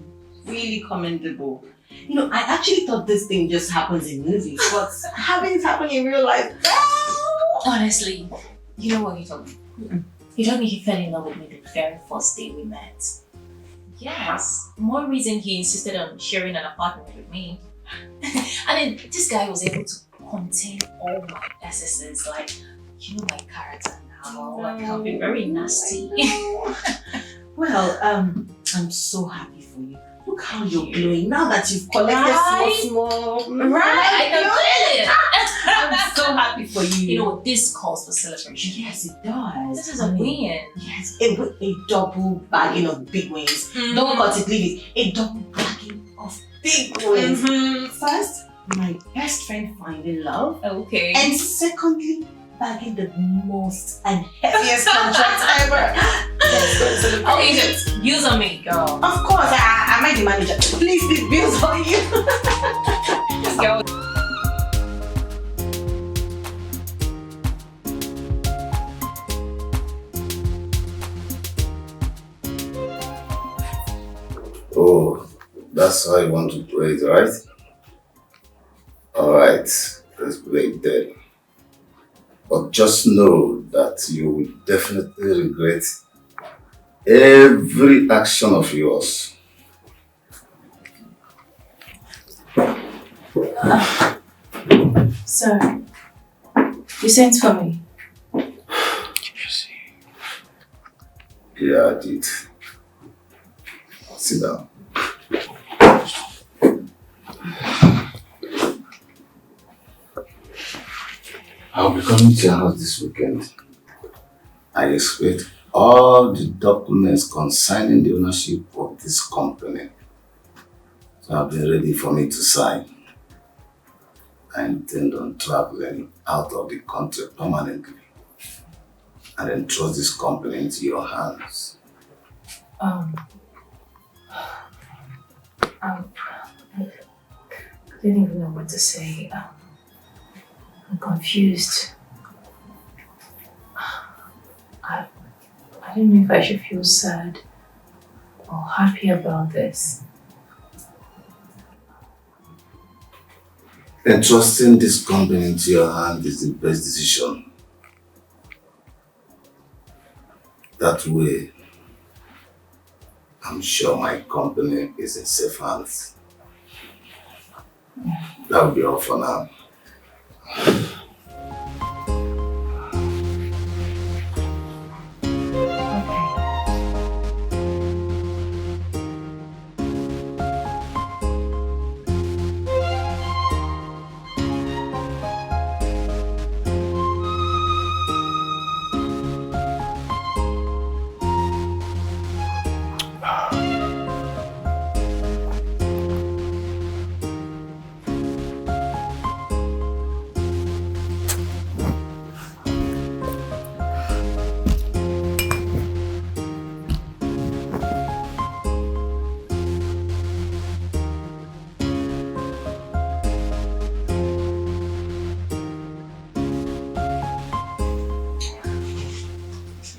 really commendable. You know, I actually thought this thing just happens in movies, but having it happen in real life, honestly, you know what he told me? He told me he fell in love with me the very first day we met. Yes, more reason he insisted on sharing an apartment with me. And then this guy was able to contain all my excesses, like, you know my character now, like I'll be very nasty. Well, I'm so happy for you. Look how you're glowing now that you've collected small. Right, I can feel it. I'm so happy for you. You know, this calls for celebration. Yes, it does. This is a win. Yes, a double bagging of big wins. Don't cut it, leave it. A double bagging of big wins. First, my best friend finding love. Okay. And secondly, bagging the most and heaviest contract ever. Okay, just bills on me, girl. Of course, am I the manager? Please leave bills on you. Just go. Oh, that's how you want to play it, right? Alright, let's play it then. But just know that you will definitely regret every action of yours. Sir, you sent for me. Yeah, I did. Sit down. I'll be coming to your house this weekend. I expect all the documents concerning the ownership of this company to have been ready for me to sign. I intend on traveling out of the country permanently and then trust this company into your hands. I didn't even know what to say. I'm confused. I don't know if I should feel sad or happy about this. Entrusting this company into your hand is the best decision. That way, I'm sure my company is in safe hands. That will be all for now.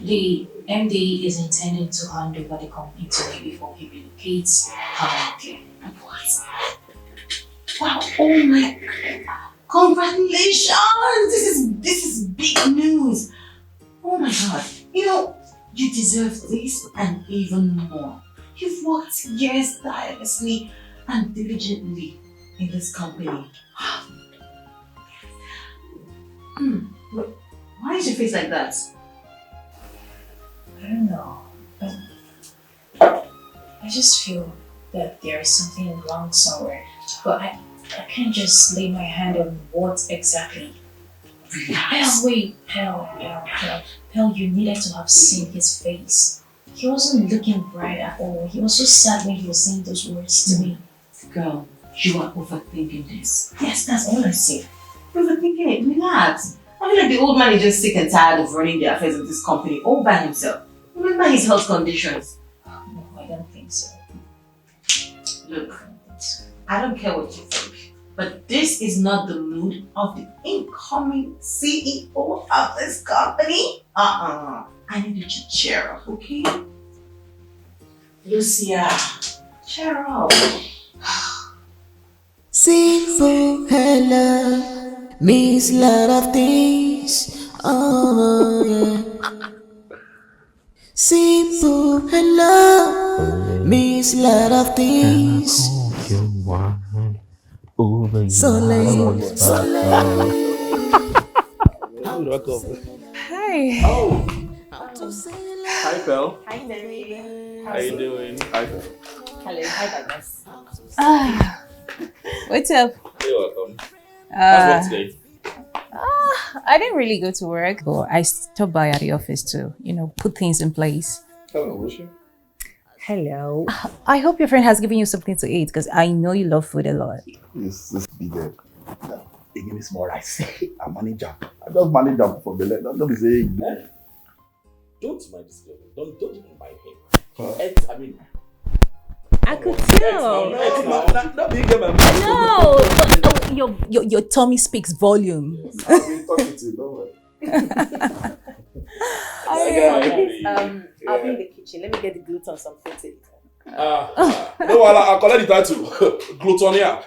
The MD is intending to hand over the company to me before he relocates permanently. What? Wow, oh my God. Congratulations! This is big news. Oh my God. You know, you deserve this and even more. You've worked years tirelessly and diligently in this company. Why is your face like that? I don't know. I just feel that there is something wrong somewhere. But I can't just lay my hand on what exactly. Hell, you needed to have seen his face. He wasn't looking bright at all. He was so sad when he was saying those words to me. Girl, you are overthinking this. Yes, that's all I say. Overthinking it, relax. I feel like the old man is just sick and tired of running the affairs of this company all by himself. Remember his health conditions. No, I don't think so. Look, I don't care what you think, but this is not the mood of the incoming CEO of this company. I need you to cheer up, okay? Lucia, cheer up. Simple hello means a lot of things. Oh yeah. Simple hello means a lot of things. Soleil. Hi. Oh. Hi, Pel. Hi, Mary. How you doing? Hi, Pel. Hello. Hi, Douglas. What's up? You're welcome. How's work today? I didn't really go to work, but I stopped by at the office to, put things in place. Hello, Lucia. Hello. I hope your friend has given you something to eat because I know you love food a lot. Yes, just be there. They give me small rice. I'm manager. I just manage them for the leg. Don't be saying. Don't mind this girl. Don't even mind him. Huh? I mean, I could tell. No. Your tummy speaks volumes. Yes, I've been talking to you, don't worry. I'll be in the kitchen. Let me get the gluten on some food to eat. No, I'll collect the title. Glutonia.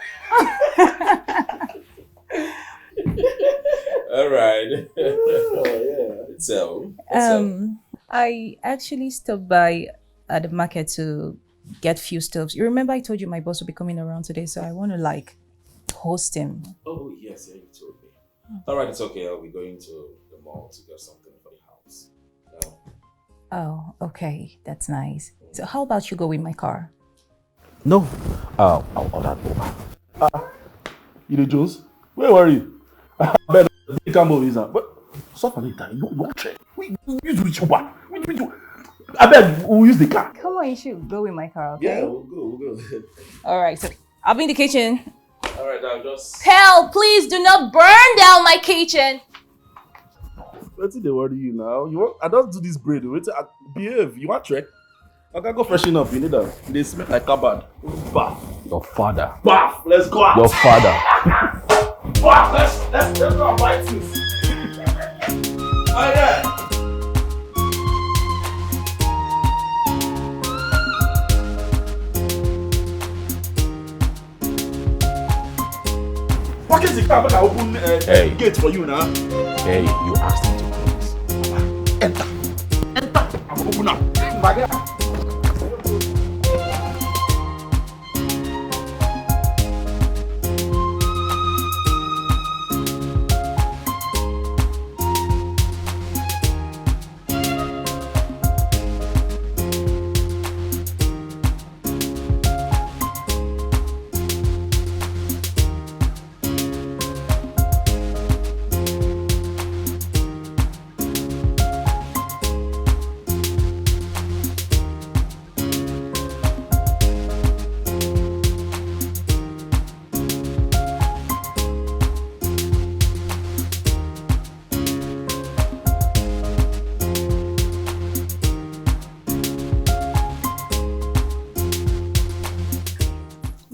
All right. So, I actually stopped by at the market to get few stuffs. You remember I told you my boss will be coming around today, so I want to host him. Oh yes, you told me. All right, it's okay. I'll be going to the mall to get something for the house. No. Oh, okay, that's nice. So how about you go with my car? No. I'll order over. You the Jones? Where were you? I bet Dikeh movies are. But suffer later. You won't check. We use which one? I bet we'll use the car. Come on, you should go with my car, okay? Yeah, we'll go. All right, so I'll be in the kitchen. All right, I'll just. Hell, please do not burn down my kitchen. What's they worry you now? I don't do this braid. Wait, behave. You want check? I can go freshen up. You need that. They smell like cupboard. Bath. Your father. Bath. Let's go out. Your father. Bath. Let's go and buy things. Oh yeah. What is the car? I open gate for you now. Hey, you asked me to close. Enter. I'm open now.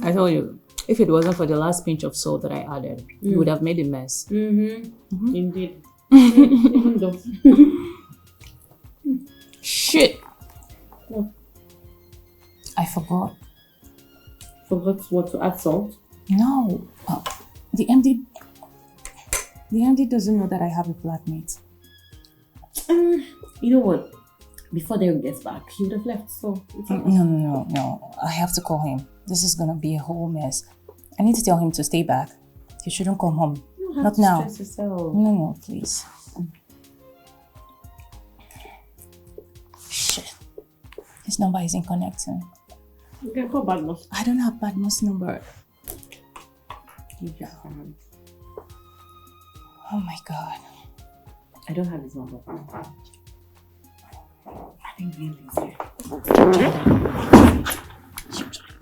I told you, if it wasn't for the last pinch of salt that I added, you would have made a mess. Indeed. Shit. What? I forgot. Forgot what, to add salt? No. The MD doesn't know that I have a flatmate. You know what? Before Derek gets back, he would have left, so... No. I have to call him. This is gonna be a whole mess. I need to tell him to stay back. He shouldn't come home. You don't have Not to now. stress yourself. No, please. Shit. His number isn't connecting. You can call Badmus. I don't have Badmus' number. You just found. Oh my god. I don't have his number. I think Bill is here.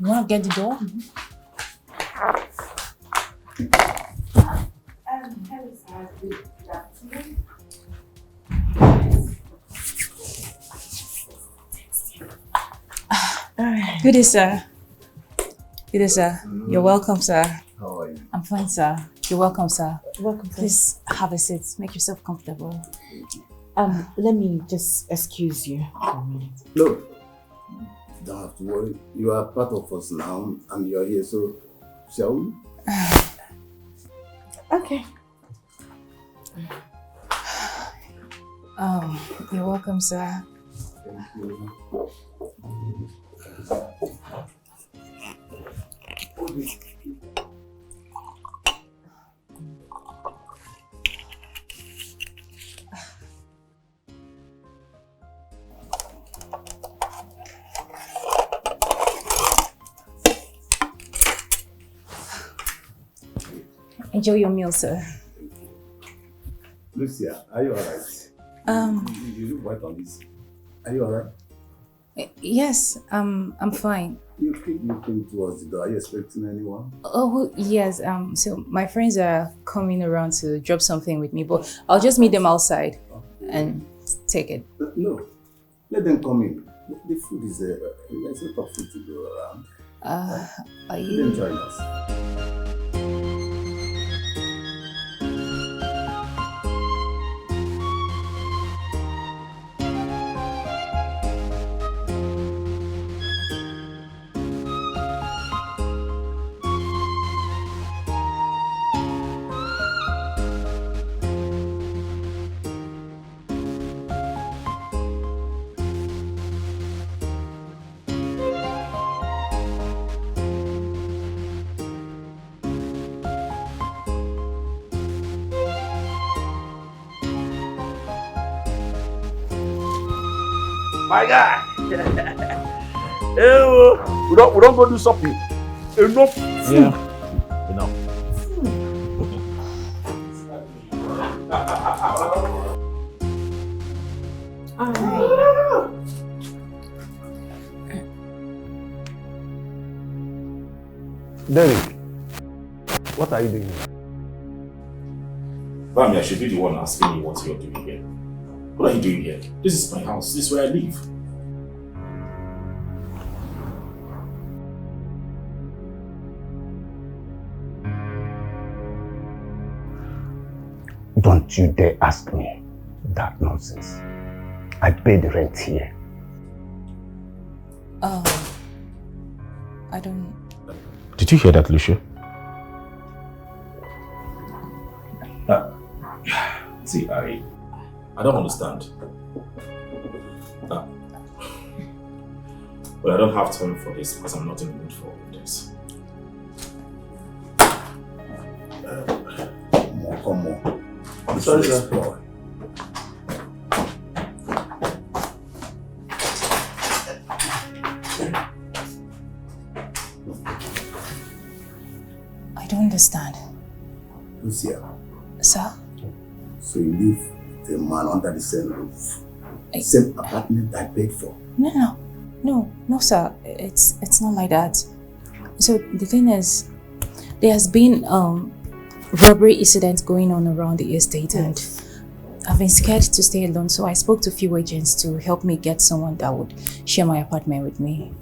You wanna get the door? Hello, sir. Good afternoon. Good day, sir. Good day, sir. You're welcome, sir. How are you? I'm fine, sir. You're welcome, sir. Welcome, sir. Please have a seat. Make yourself comfortable. Let me just excuse you for a minute. No. You don't have to worry. You are part of us now and you are here, so shall we? Okay. You're welcome, sir. Thank you. Enjoy your meal, sir. Lucia, are you alright? You look white on this. Are you alright? Yes, I'm fine. You keep looking towards the door. Are you expecting anyone? Oh, yes. So my friends are coming around to drop something with me, but I'll just meet them outside and take it. No. Let them come in. The food is there. There's a lot of food to go around. Are Let you... them join us. My guy. Hey, we don't go do something. Enough food. Yeah. Enough. Derek, what are you doing here? Bami, I should be the one asking you what you're doing here. What are you doing here? This is my house. This is where I live. Don't you dare ask me that nonsense. I pay the rent here. I don't... Did you hear that, Lucia? See, I don't understand. But I don't have time for this because I'm not in the mood for this. Come on. Sorry, sir. I don't understand. Lucia. Sir? So you live with a man under the same roof? Same apartment I paid for? No, sir. It's not like that. So the thing is, there has been robbery incidents going on around the estate, and I've been scared to stay alone, so I spoke to a few agents to help me get someone that would share my apartment with me.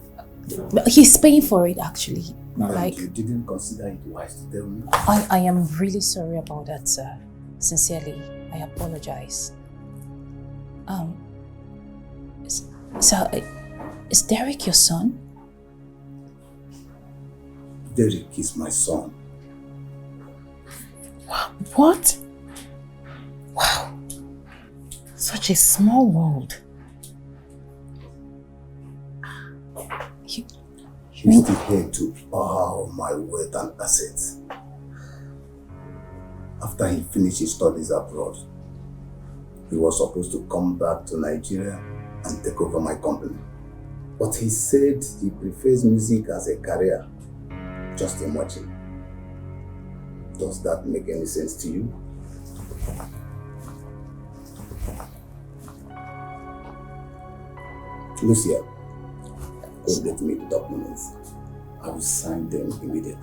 But he's paying for it, actually. Not like... You didn't consider it wise to tell me? I am really sorry about that, sir. Sincerely, I apologize. So, is Derek your son? Derek is my son. What? Wow. Such a small world. He's the heir to all my wealth and assets. After he finished his studies abroad, he was supposed to come back to Nigeria and take over my company. But he said he prefers music as a career. Just imagine. Does that make any sense to you? Lucia, go get me the documents. I will sign them immediately.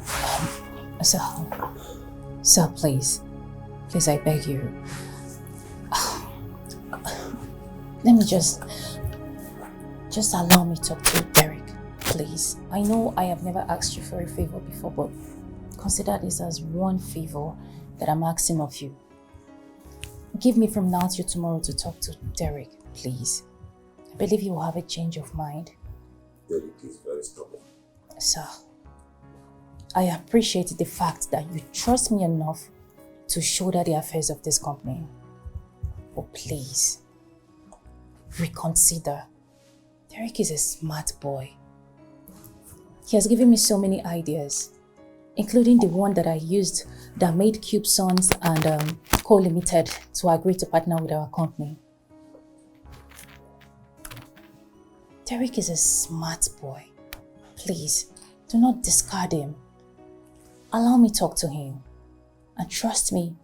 Sir, please. Please, I beg you. Let me just allow me to talk to Derek, please. I know I have never asked you for a favor before, but consider this as one favor that I'm asking of you. Give me from now till tomorrow to talk to Derek, please. I believe you will have a change of mind. Derek is very stubborn. Sir, I appreciate the fact that you trust me enough to shoulder the affairs of this company. But please, reconsider. Derek is a smart boy. He has given me so many ideas, including the one that I used that made Cube Sons and Co Limited to agree to partner with our company. Derek is a smart boy. Please, do not discard him. Allow me to talk to him. And trust me,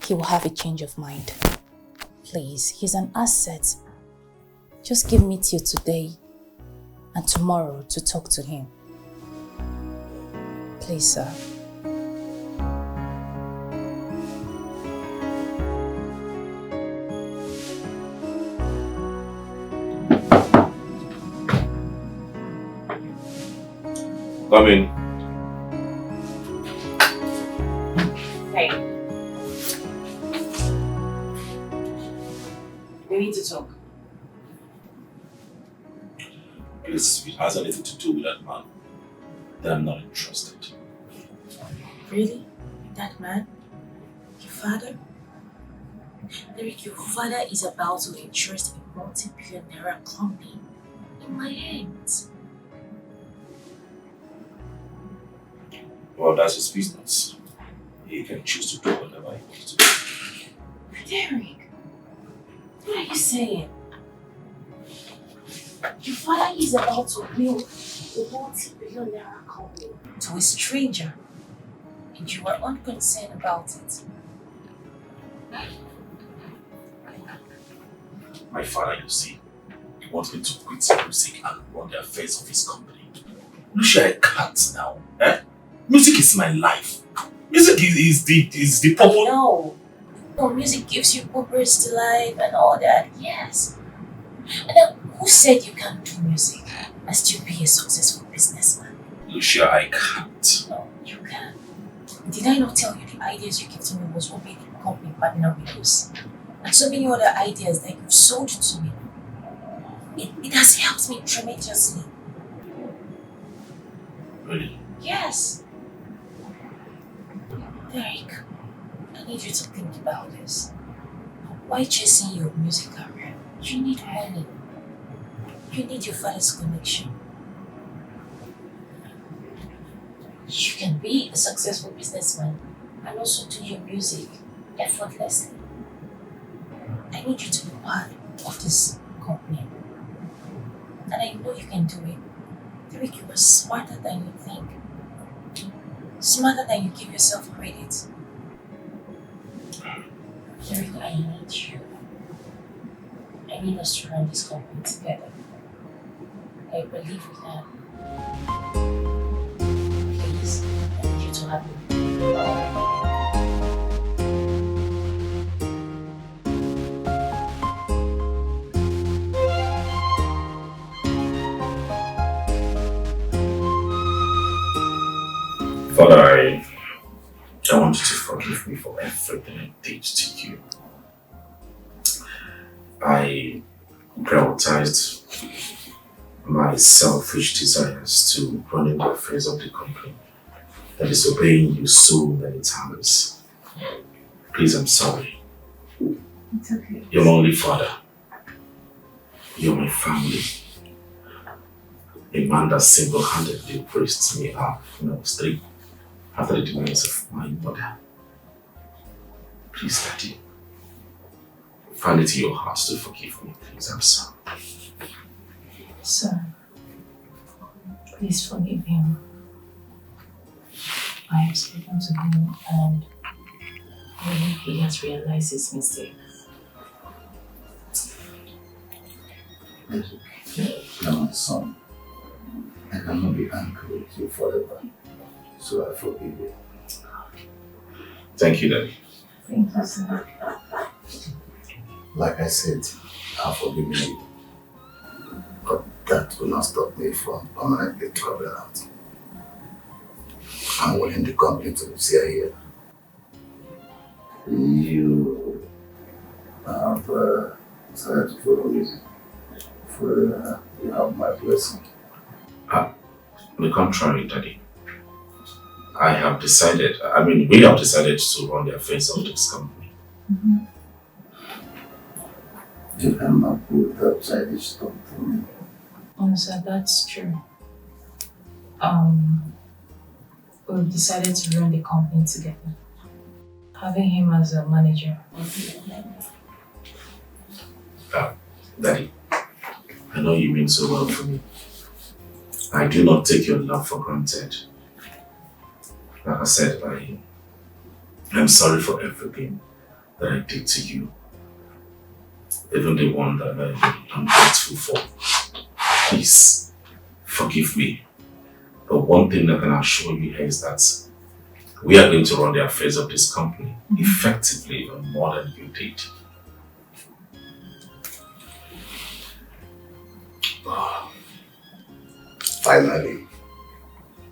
he will have a change of mind. Please, he's an asset. Just give me till today and tomorrow to talk to him. Please, sir. Come in. Hey. We need to talk. Please, if it has anything to do with that man, then I'm not interested. Really? That man? Your father? Derek, your father is about to entrust a multi-billion naira company in my hands. Well, that's his business. He can choose to do whatever he wants to do. Derek, what are you saying? Your father is about to build a multi-billion naira company to a stranger, and you are unconcerned about it. My father, you see, he wants me to quit music and run the affairs of his company. Lucia, I can't now. Music is my life. Music is the purpose. No, music gives you purpose to life and all that, yes. And then who said you can't do music and still be a successful businessman? Lucia, I can't. No, you can. Did I not tell you the ideas you gave to me was what made the company partner with us? And so many other ideas that you've sold to me. It has helped me tremendously. Really? Yes. Derek, I need you to think about this. Why chasing your music career? You need money. You need your father's connection. You can be a successful businessman and also do your music effortlessly. I need you to be part of this company. And I know you can do it. Derek, you are smarter than you think. Smarter than you give yourself credit. Derek, I need you. I need us to run this company together. I believe we can. Please, I need you to have me. Father, I want you to forgive me for everything I did to you. I prioritized my selfish desires to running the affairs of the company and disobeying you so many times. Please, I'm sorry. It's okay. You're my only father. You're my family. A man that single-handedly raised me up when I was 3 after the demise of my mother. Please, Daddy. Find it in your heart to forgive me, please. I'm sorry. Sir, please forgive him. I have spoken to him and I believe he has realized his mistake. You're my son. I cannot be angry with you forever. So I forgive you. Thank you, Daddy. Thank you, sir. Like I said, I've forgiven you. But that will not stop me from permanently traveling out. I'm willing the company to see her here. You have decided to follow me. For you have my blessing. On the contrary, Daddy. We have decided to run the affairs of this company. You cannot put that childish stuff to me. Oh, sir, that's true. We've decided to run the company together. Having him as a manager. Daddy, I know you mean so well for me. I do not take your love for granted. Like I said, I'm sorry for everything that I did to you. Even the one that I'm grateful for. Please, forgive me. But one thing that I can assure you is that we are going to run the affairs of this company effectively and more than you did. Finally,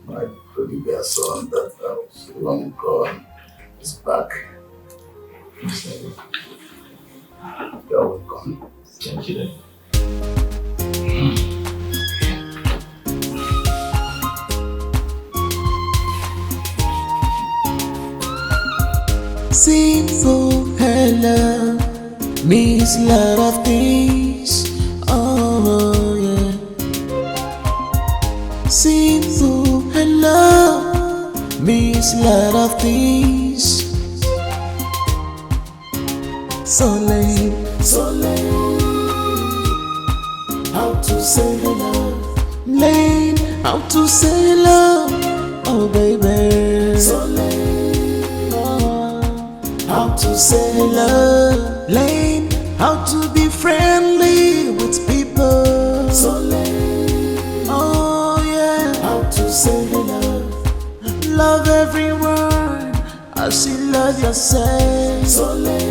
my prodigal son that I was long gone is back. You're welcome. Thank you, Daddy. Simple hello means a lot of things. Oh yeah. Simple hello means a lot of things. So lame, how to say hello? Lame, how to say hello? Oh baby. So lame, how to say hello? Lame, how to be friendly with people? So lame, oh yeah, how to say hello? Love everyone as you love yourself. So lame,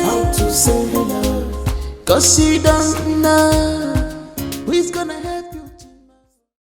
how to say hello? 'Cause you don't know who's gonna help you.